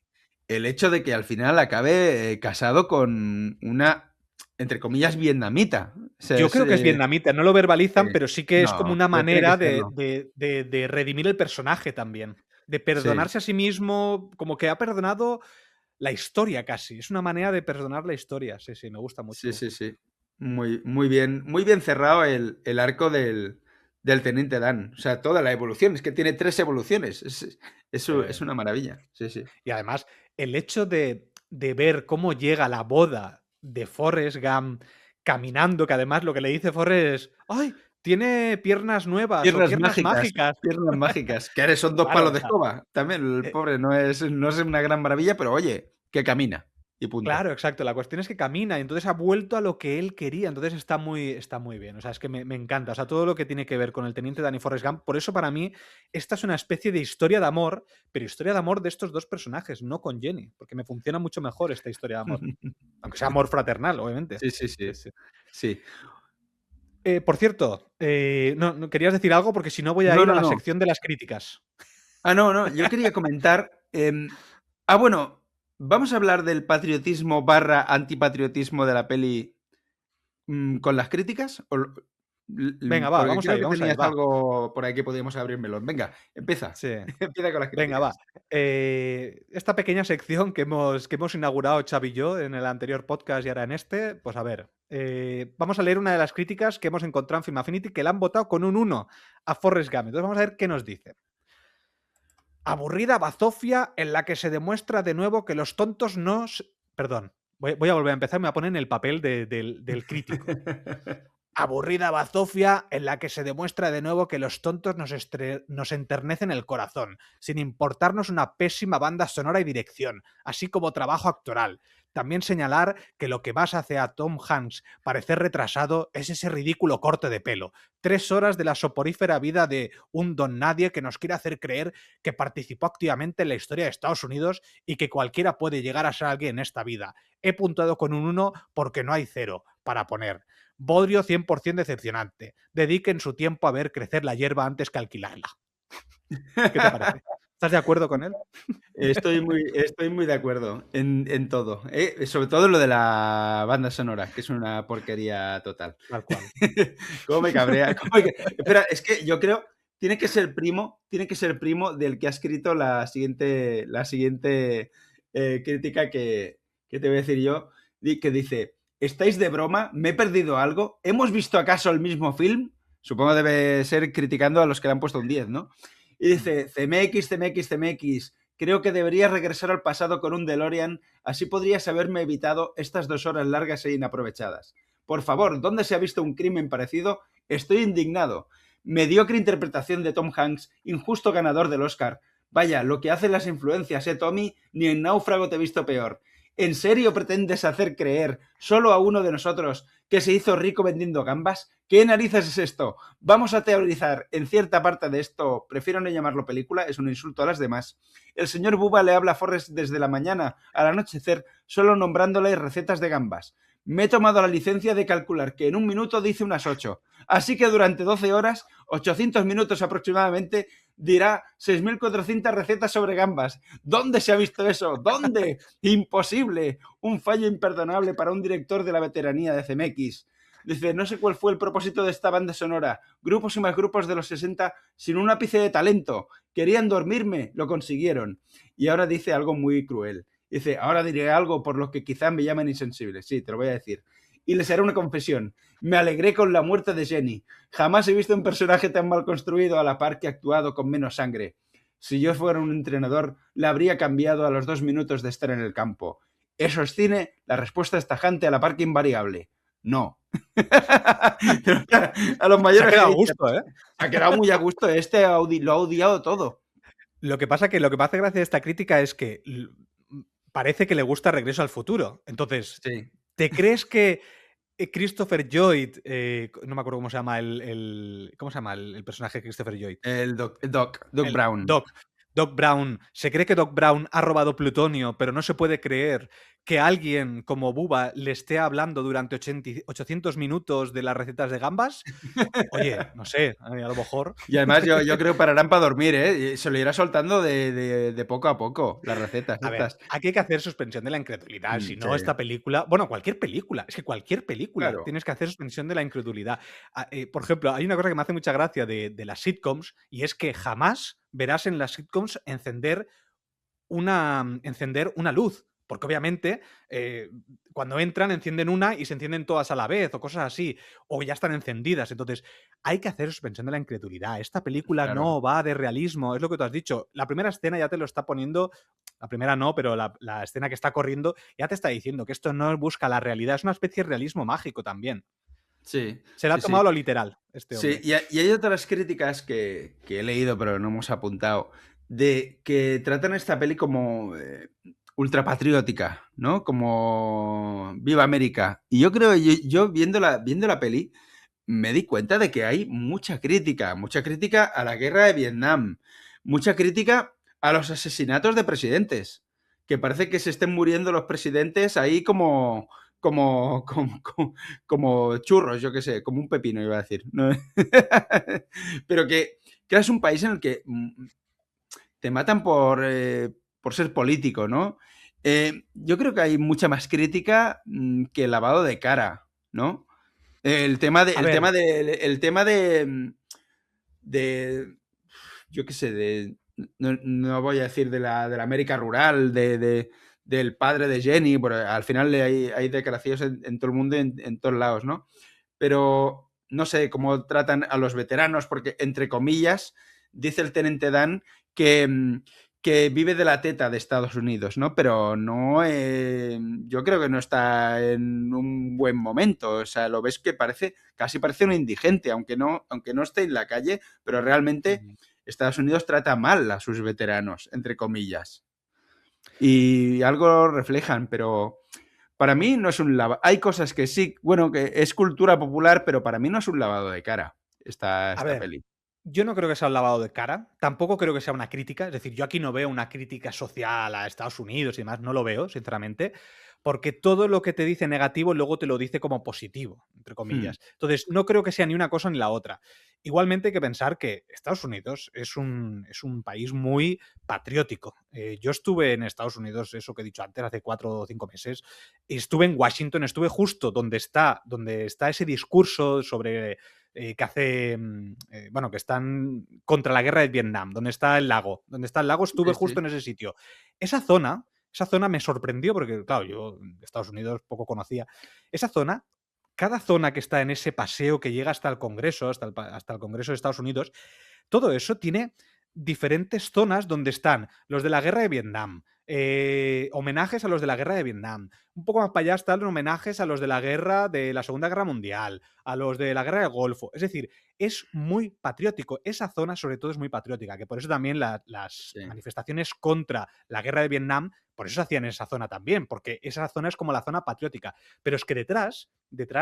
el hecho de que al final acabe casado con una, entre comillas, vietnamita. O sea, Yo creo que es vietnamita, no lo verbalizan, pero sí que es como no, una pero tiene que manera de, serlo. de- de- de redimir el personaje también. De Sí, perdonarse a sí mismo, como que ha perdonado la historia casi. Es una manera de perdonar la historia. Sí, sí, me gusta sí, mucho. sí, sí. Muy bien cerrado el arco del Teniente Dan. O sea, toda la evolución. Es que tiene 3 evoluciones. Es Eh, una maravilla. Sí, sí. y además, el hecho de ver cómo llega la boda de Forrest Gump caminando, que además lo que le dice Forrest es, ¡ay! Tiene piernas nuevas o Piernas piernas mágicas. mágicas. Piernas mágicas. Que ahora son 2 palos Claro, o de sea, escoba. También el eh, pobre no es una gran maravilla, pero oye, que camina. Y punto. claro, exacto. La cuestión es que camina y entonces ha vuelto a lo que él quería. Entonces está muy bien. O sea, es que me encanta. O sea, todo lo que tiene que ver con el teniente Danny Forrest Gump. Por eso, para mí, esta es una especie de historia de amor, pero historia de amor de estos dos personajes, no con Jenny. Porque me funciona mucho mejor esta historia de amor. Aunque sea amor fraternal, obviamente. Sí, sí, Sí, sí. sí. Sí. Por cierto, no, querías decir algo porque si no voy a No, ir a no, la no. sección de las críticas. No, no. Yo quería comentar. Bueno. Vamos a hablar del patriotismo barra antipatriotismo de la peli con las críticas. Venga, va, Porque creo que vamos ahí, tenías va. algo por ahí que podíamos abrirmelo. Venga, empieza. Sí. Empieza con las Venga, va. críticas. Esta pequeña sección que hemos inaugurado Xavi y yo en el anterior podcast y ahora en este, pues a ver, vamos a leer una de las críticas que hemos encontrado en Film Affinity que la han votado con un 1 a Forrest Gump. Entonces vamos a ver qué nos dice. Aburrida bazofia en la que se demuestra de nuevo que los tontos no... Perdón, voy a volver a empezar, me voy a poner en el papel del crítico. Aburrida bazofia en la que se demuestra de nuevo que los tontos nos enternecen el corazón, sin importarnos una pésima banda sonora y dirección, así como trabajo actoral. También señalar que lo que más hace a Tom Hanks parecer retrasado es ese ridículo corte de pelo. 3 horas de la soporífera vida de un don nadie que nos quiere hacer creer que participó activamente en la historia de Estados Unidos y que cualquiera puede llegar a ser alguien en esta vida. He puntuado con un 1 porque no hay 0 para poner. Bodrio 100% decepcionante. Dediquen su tiempo a ver crecer la hierba antes que alquilarla. ¿Qué te parece? ¿Estás de acuerdo con él? Estoy muy de acuerdo en todo. Sobre todo lo de la banda sonora, que es una porquería total. Tal cual. ¿Cómo me cabrea? Espera, es que yo creo, tiene que ser primo del que ha escrito la siguiente crítica que te voy a decir yo, que dice, ¿estáis de broma? ¿Me he perdido algo? ¿Hemos visto acaso el mismo film? Supongo debe ser criticando a los que le han puesto un 10, ¿no? Y dice, CMX, CMX, CMX, creo que deberías regresar al pasado con un DeLorean, así podrías haberme evitado estas 2 horas largas e inaprovechadas. Por favor, ¿dónde se ha visto un crimen parecido? Estoy indignado. Mediocre interpretación de Tom Hanks, injusto ganador del Oscar. Vaya, lo que hacen las influencias, Tommy, ni en Náufrago te he visto peor. ¿En serio pretendes hacer creer solo a uno de nosotros que se hizo rico vendiendo gambas? ¿Qué narices es esto? Vamos a teorizar en cierta parte de esto, prefiero no llamarlo película, es un insulto a las demás. El señor Bubba le habla a Forrest desde la mañana al anochecer, solo nombrándole recetas de gambas. Me he tomado la licencia de calcular que en un minuto dice unas 8. Así que durante 12 horas, 800 minutos aproximadamente, dirá 6.400 recetas sobre gambas. ¿Dónde se ha visto eso? ¿Dónde? Imposible. Un fallo imperdonable para un director de la veteranía de CMX. Dice, no sé cuál fue el propósito de esta banda sonora. Grupos y más grupos de los 60 sin un ápice de talento. Querían dormirme, lo consiguieron. Y ahora dice algo muy cruel. Dice, ahora diré algo por lo que quizá me llamen insensible. Sí, te lo voy a decir. Y les haré una confesión. Me alegré con la muerte de Jenny. Jamás he visto un personaje tan mal construido a la par que actuado con menos sangre. Si yo fuera un entrenador, la habría cambiado a los 2 minutos de estar en el campo. ¿Eso es cine? La respuesta es tajante a la par que invariable. No. A los Se ha mayores quedado a haters. gusto, ¿eh? Se ha quedado muy a gusto. Lo ha odiado todo. Lo que pasa que lo que me hace gracia de esta crítica es que parece que le gusta Regreso al Futuro. Entonces, Sí. ¿te crees que Christopher Lloyd, no me acuerdo cómo se llama ¿cómo se llama el personaje de Christopher Lloyd? El Doc Brown. Doc Brown, se cree que Doc Brown ha robado plutonio, pero no se puede creer que alguien como Bubba le esté hablando durante 800 minutos de las recetas de gambas. Oye, no sé, a lo mejor. Y además yo creo que pararán para dormir, ¿eh? Se lo irá soltando de poco a poco, las recetas A ver, estas. aquí hay que hacer suspensión de la incredulidad. Si Sí, no, esta película. Bueno, cualquier película. Es que cualquier película claro. tienes que hacer suspensión de la incredulidad. Por ejemplo, hay una cosa que me hace mucha gracia de las sitcoms y es que jamás verás en las sitcoms encender una luz. Porque obviamente cuando entran encienden una y se encienden todas a la vez o cosas así. O ya están encendidas. Entonces hay que hacer suspensión de la incredulidad. Esta película Claro. no va de realismo. Es lo que tú has dicho. La primera escena ya te lo está poniendo. La primera no, pero la escena que está corriendo ya te está diciendo que esto no busca la realidad. Es una especie de realismo mágico también. Sí, Se le ha sí, tomado sí. lo literal, este Sí, hombre. y hay otras críticas que he leído, pero no hemos apuntado, de que tratan esta peli como ultrapatriótica, ¿no? Como Viva América. Y yo creo, yo viendo la peli, me di cuenta de que hay mucha crítica a la guerra de Vietnam, mucha crítica a los asesinatos de presidentes, que parece que se estén muriendo los presidentes ahí como churros, yo qué sé, como un pepino iba a decir. ¿No? Pero que es un país en el que te matan por ser político, ¿no? Yo creo que hay mucha más crítica que lavado de cara, ¿no? El tema de, A el ver, tema de, el tema de, yo qué sé, no voy a decir de la América rural, del padre de Jenny, porque al final hay declaraciones en todo el mundo, en todos lados, ¿no? Pero no sé cómo tratan a los veteranos, porque, entre comillas, dice el teniente Dan que, que vive de la teta de Estados Unidos, ¿no? Pero no, yo creo que no está en un buen momento. O sea, lo ves que casi parece un indigente, aunque no esté en la calle, pero realmente ujú. Estados Unidos trata mal a sus veteranos, entre comillas. Y algo reflejan, pero para mí no es un lavado. Hay cosas que sí, bueno, que es cultura popular, pero para mí no es un lavado de cara A esta ver, peli. yo no creo que sea un lavado de cara, tampoco creo que sea una crítica, es decir, yo aquí no veo una crítica social a Estados Unidos y demás, no lo veo, sinceramente, porque todo lo que te dice negativo luego te lo dice como positivo, entre Hmm, comillas. Entonces, no creo que sea ni una cosa ni la otra. Igualmente hay que pensar que Estados Unidos es un país muy patriótico. Yo estuve en Estados Unidos, eso que he dicho antes, hace 4 o 5 meses, y estuve en Washington, estuve justo donde está ese discurso sobre que hace, bueno, que están contra la guerra de Vietnam, donde está el lago. Donde está el lago, estuve sí, justo sí. en ese sitio. Esa zona me sorprendió porque, claro, yo de Estados Unidos poco conocía. Esa zona, cada zona que está en ese paseo que llega hasta el Congreso, hasta el Congreso de Estados Unidos, todo eso tiene diferentes zonas donde están los de la guerra de Vietnam, homenajes a los de la guerra de Vietnam. Un poco más para allá están homenajes a los de la guerra de la Segunda Guerra Mundial, a los de la guerra del Golfo. Es decir, es muy patriótico. Esa zona, sobre todo, es muy patriótica, que por eso también las Sí. manifestaciones contra la guerra de Vietnam, por eso se hacían en esa zona también, porque esa zona es como la zona patriótica. Pero es que detrás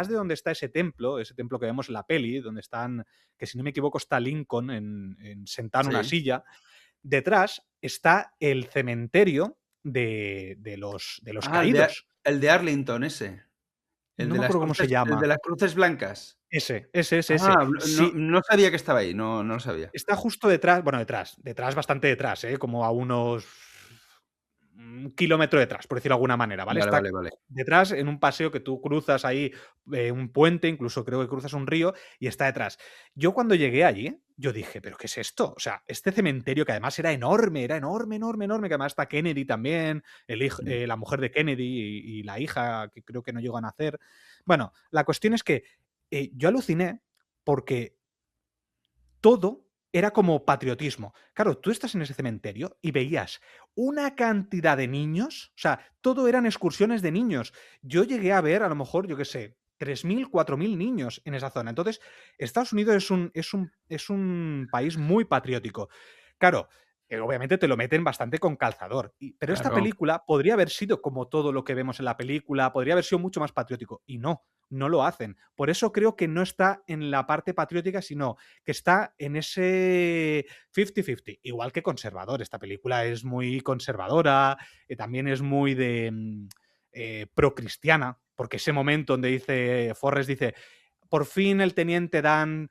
de donde está ese templo que vemos en la peli, donde están, que si no me equivoco está Lincoln sentado en una Sí. silla, detrás está el cementerio de los Ah, caídos. el de Arlington, ese. El No de me las acuerdo cómo se cruces, el de llama. las cruces blancas. Ese. Ah, no, Sí, no sabía que estaba ahí, no lo sabía. está justo detrás, bueno, detrás, bastante detrás, como a unos 1 kilómetro detrás, por decirlo de alguna manera, ¿vale? Vale, Está vale, vale. detrás en un paseo que tú cruzas ahí, un puente, incluso creo que cruzas un río y está detrás. Yo cuando llegué allí, yo dije, ¿pero qué es esto? O sea, este cementerio que además era enorme, enorme, enorme, que además está Kennedy también, Mm. la mujer de Kennedy y la hija, que creo que no llegó a nacer. Bueno, la cuestión es que yo aluciné porque todo era como patriotismo. Claro, tú estás en ese cementerio y veías una cantidad de niños, o sea, todo eran excursiones de niños. Yo llegué a ver, a lo mejor, yo qué sé, 3.000, 4.000 niños en esa zona. Entonces, Estados Unidos es un país muy patriótico. Claro, obviamente te lo meten bastante con calzador. Pero esta Claro, película podría haber sido como todo lo que vemos en la película, podría haber sido mucho más patriótico. Y no, no lo hacen. Por eso creo que no está en la parte patriótica, sino que está en ese 50-50, igual que conservador. Esta película es muy conservadora, también es muy de pro-cristiana, porque ese momento donde dice, Forrest dice, por fin el teniente Dan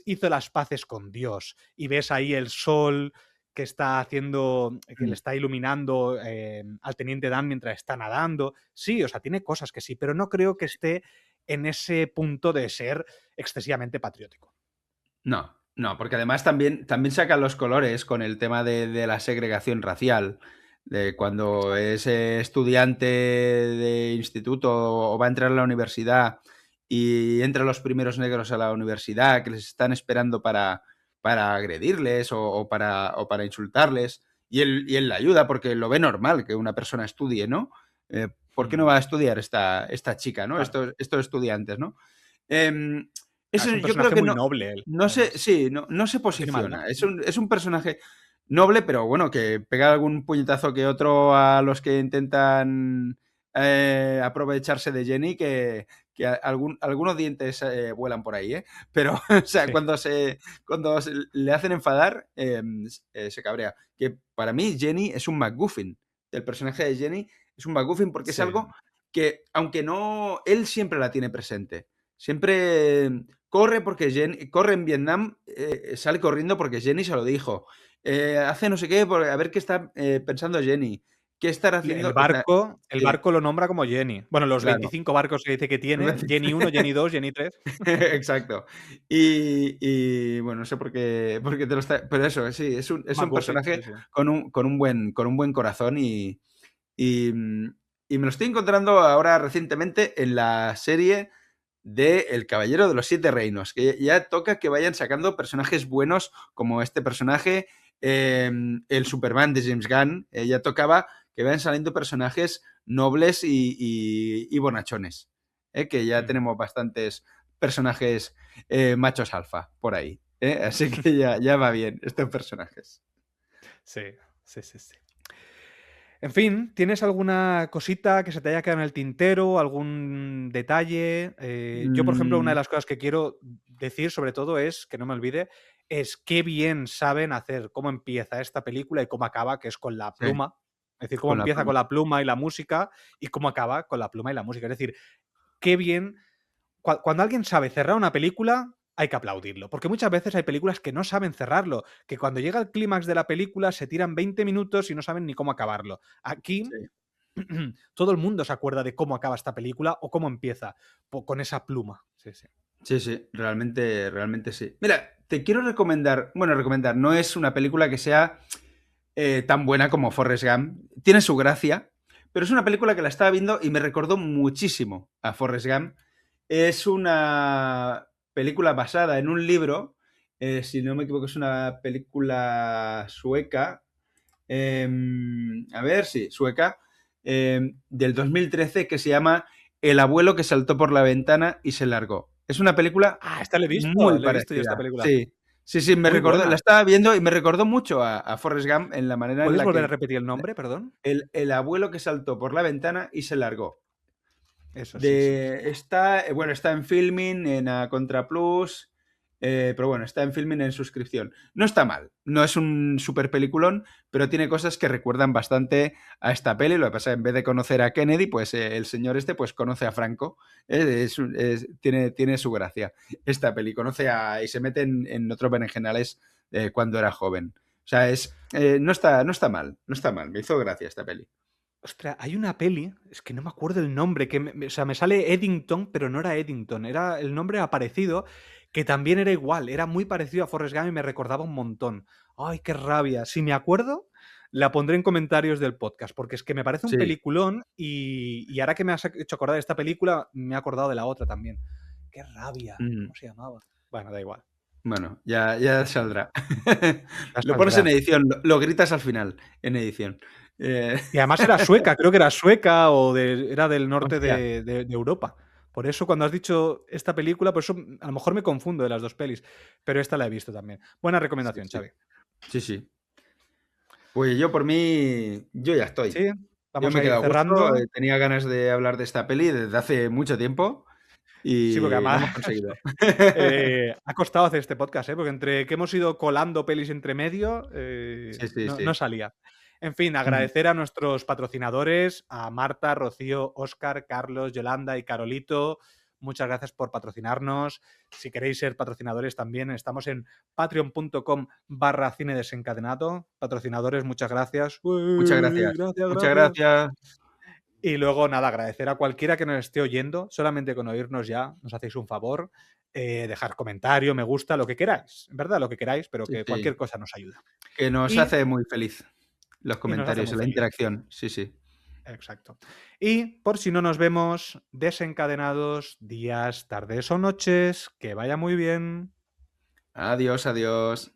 hizo las paces con Dios, y ves ahí el sol que está haciendo, que le mm, está iluminando al teniente Dan mientras está nadando. Sí, o sea, tiene cosas que sí, pero no creo que esté en ese punto de ser excesivamente patriótico. no, no, porque además también sacan los colores con el tema de la segregación racial, de cuando Exacto. es estudiante de instituto o va a entrar a la universidad y entran los primeros negros a la universidad que les están esperando para agredirles o para insultarles, y él la ayuda porque lo ve normal que una persona estudie, ¿no? ¿Por qué no Mm, va a estudiar esta chica, ¿no? claro. Estos estudiantes, ¿no? Em, Ah, Eso es un yo creo personaje que muy no, noble él, no sé, además. sí, no se No tiene maldad. posiciona. Es un personaje noble, pero bueno, que pega algún puñetazo que otro a los que intentan aprovecharse de Jenny, que algunos dientes vuelan por ahí, ¿eh? Pero, o sea, Sí. cuando le hacen enfadar, se cabrea. Que para mí Jenny es un MacGuffin. El personaje de Jenny es un MacGuffin porque es Sí. algo que, aunque no, él siempre la tiene presente. Siempre corre porque corre en Vietnam, sale corriendo porque Jenny se lo dijo. Hace no sé qué, a ver qué está pensando Jenny. ¿qué estará El haciendo? O sea, barco el sí, barco lo nombra como Jenny. Bueno, los claro. 25 barcos que dice que tiene, Jenny 1, Jenny 2, Jenny 3. Exacto. Y bueno, no sé por qué te lo está pero eso, sí, es un McGuffin, personaje sí, sí. con un buen corazón y, y me lo estoy encontrando ahora recientemente en la serie de El Caballero de los Siete Reinos, que ya toca que vayan sacando personajes buenos como este personaje, el Superman de James Gunn, ya tocaba que vayan saliendo personajes nobles y bonachones, que ya Ujú. tenemos bastantes personajes machos alfa por ahí. Así que ya va bien estos personajes. Sí, sí, sí, sí. En fin, ¿tienes alguna cosita que se te haya quedado en el tintero, algún detalle? Yo, por ejemplo, una de Mm, las cosas que quiero decir, sobre todo, es, que no me olvide, es qué bien saben hacer cómo empieza esta película y cómo acaba, que es con la sí, pluma. Es decir, cómo con la empieza pluma. con la pluma y la música y cómo acaba con la pluma y la música. Es decir, qué bien cuando alguien sabe cerrar una película, hay que aplaudirlo, porque muchas veces hay películas que no saben cerrarlo, que cuando llega el clímax de la película se tiran 20 minutos y no saben ni cómo acabarlo. Aquí Sí. todo el mundo se acuerda de cómo acaba esta película o cómo empieza, con esa pluma. Sí, sí. Sí, sí, realmente sí. Mira, te quiero recomendar, bueno, recomendar, no es una película que sea tan buena como Forrest Gump. Tiene su gracia, pero es una película que la estaba viendo y me recordó muchísimo a Forrest Gump. Es una película basada en un libro, si no me equivoco, es una película sueca. A ver, sí, sueca, del 2013 que se llama El abuelo que saltó por la ventana y se largó. Es una película Ah, esta muy la he visto yo esta parecida. película. Sí, sí, sí, me Muy recordó, la buena. estaba viendo y me recordó mucho a Forrest Gump en la manera en ¿Puedes la volver a que repetir el nombre, perdón? el abuelo que saltó por la ventana y se largó. Eso sí, sí, sí. Bueno, está en Filmin, en Contra Plus, pero bueno, está en Filmin en suscripción. No está mal, no es un super peliculón, pero tiene cosas que recuerdan bastante a esta peli. Lo que pasa es que en vez de conocer a Kennedy, pues el señor este pues conoce a Franco. Tiene su gracia esta peli, y se mete en otros berenjenales cuando era joven. O sea, no está mal, no está mal. Me hizo gracia esta peli. Ostras, hay una peli, es que no me acuerdo el nombre, o sea, me sale Eddington, pero no era Eddington, era el nombre aparecido, que también era igual, era muy parecido a Forrest Gump y me recordaba un montón. Ay, qué rabia. Si me acuerdo, la pondré en comentarios del podcast, porque es que me parece un Sí. peliculón y ahora que me has hecho acordar de esta película, me he acordado de la otra también. Qué rabia. Mm. ¿Cómo se llamaba? Bueno, da igual. Bueno, ya saldrá. Ya Lo pones en saldrá. edición, lo gritas al final, en edición. Y además era sueca, creo que era sueca era del norte Hostia, de Europa. Por eso cuando has dicho esta película, por eso a lo mejor me confundo de las dos pelis, pero esta la he visto también. Buena sí, recomendación, sí. Xavi. Sí, sí. Pues yo por mí, yo ya estoy. Sí, Yo vamos me he a ir quedado a gusto, cerrando. tenía ganas de hablar de esta peli desde hace mucho tiempo Sí, porque y lo además hemos conseguido. ha costado hacer este podcast, ¿eh? Porque entre que hemos ido colando pelis entre medio, Sí, sí, no sí. salía. En fin, Mm. agradecer a nuestros patrocinadores, a Marta, Rocío, Óscar, Carlos, Yolanda y Carolito. Muchas gracias por patrocinarnos. Si queréis ser patrocinadores también, estamos en patreon.com/cine desencadenado. Patrocinadores, muchas gracias. Muchas Uy, gracias. gracias, Muchas gracias. gracias. Y luego, nada, agradecer a cualquiera que nos esté oyendo. Solamente con oírnos ya nos hacéis un favor. Dejar comentario, me gusta, lo que queráis. En verdad, lo que queráis, pero Sí, que sí. cualquier cosa nos ayuda. Que nos Y, hace muy feliz los y nos hace comentarios muy y la feliz. interacción. Sí, sí. Exacto. Y por si no nos vemos, desencadenados, días, tardes o noches, que vaya muy bien. Adiós, adiós.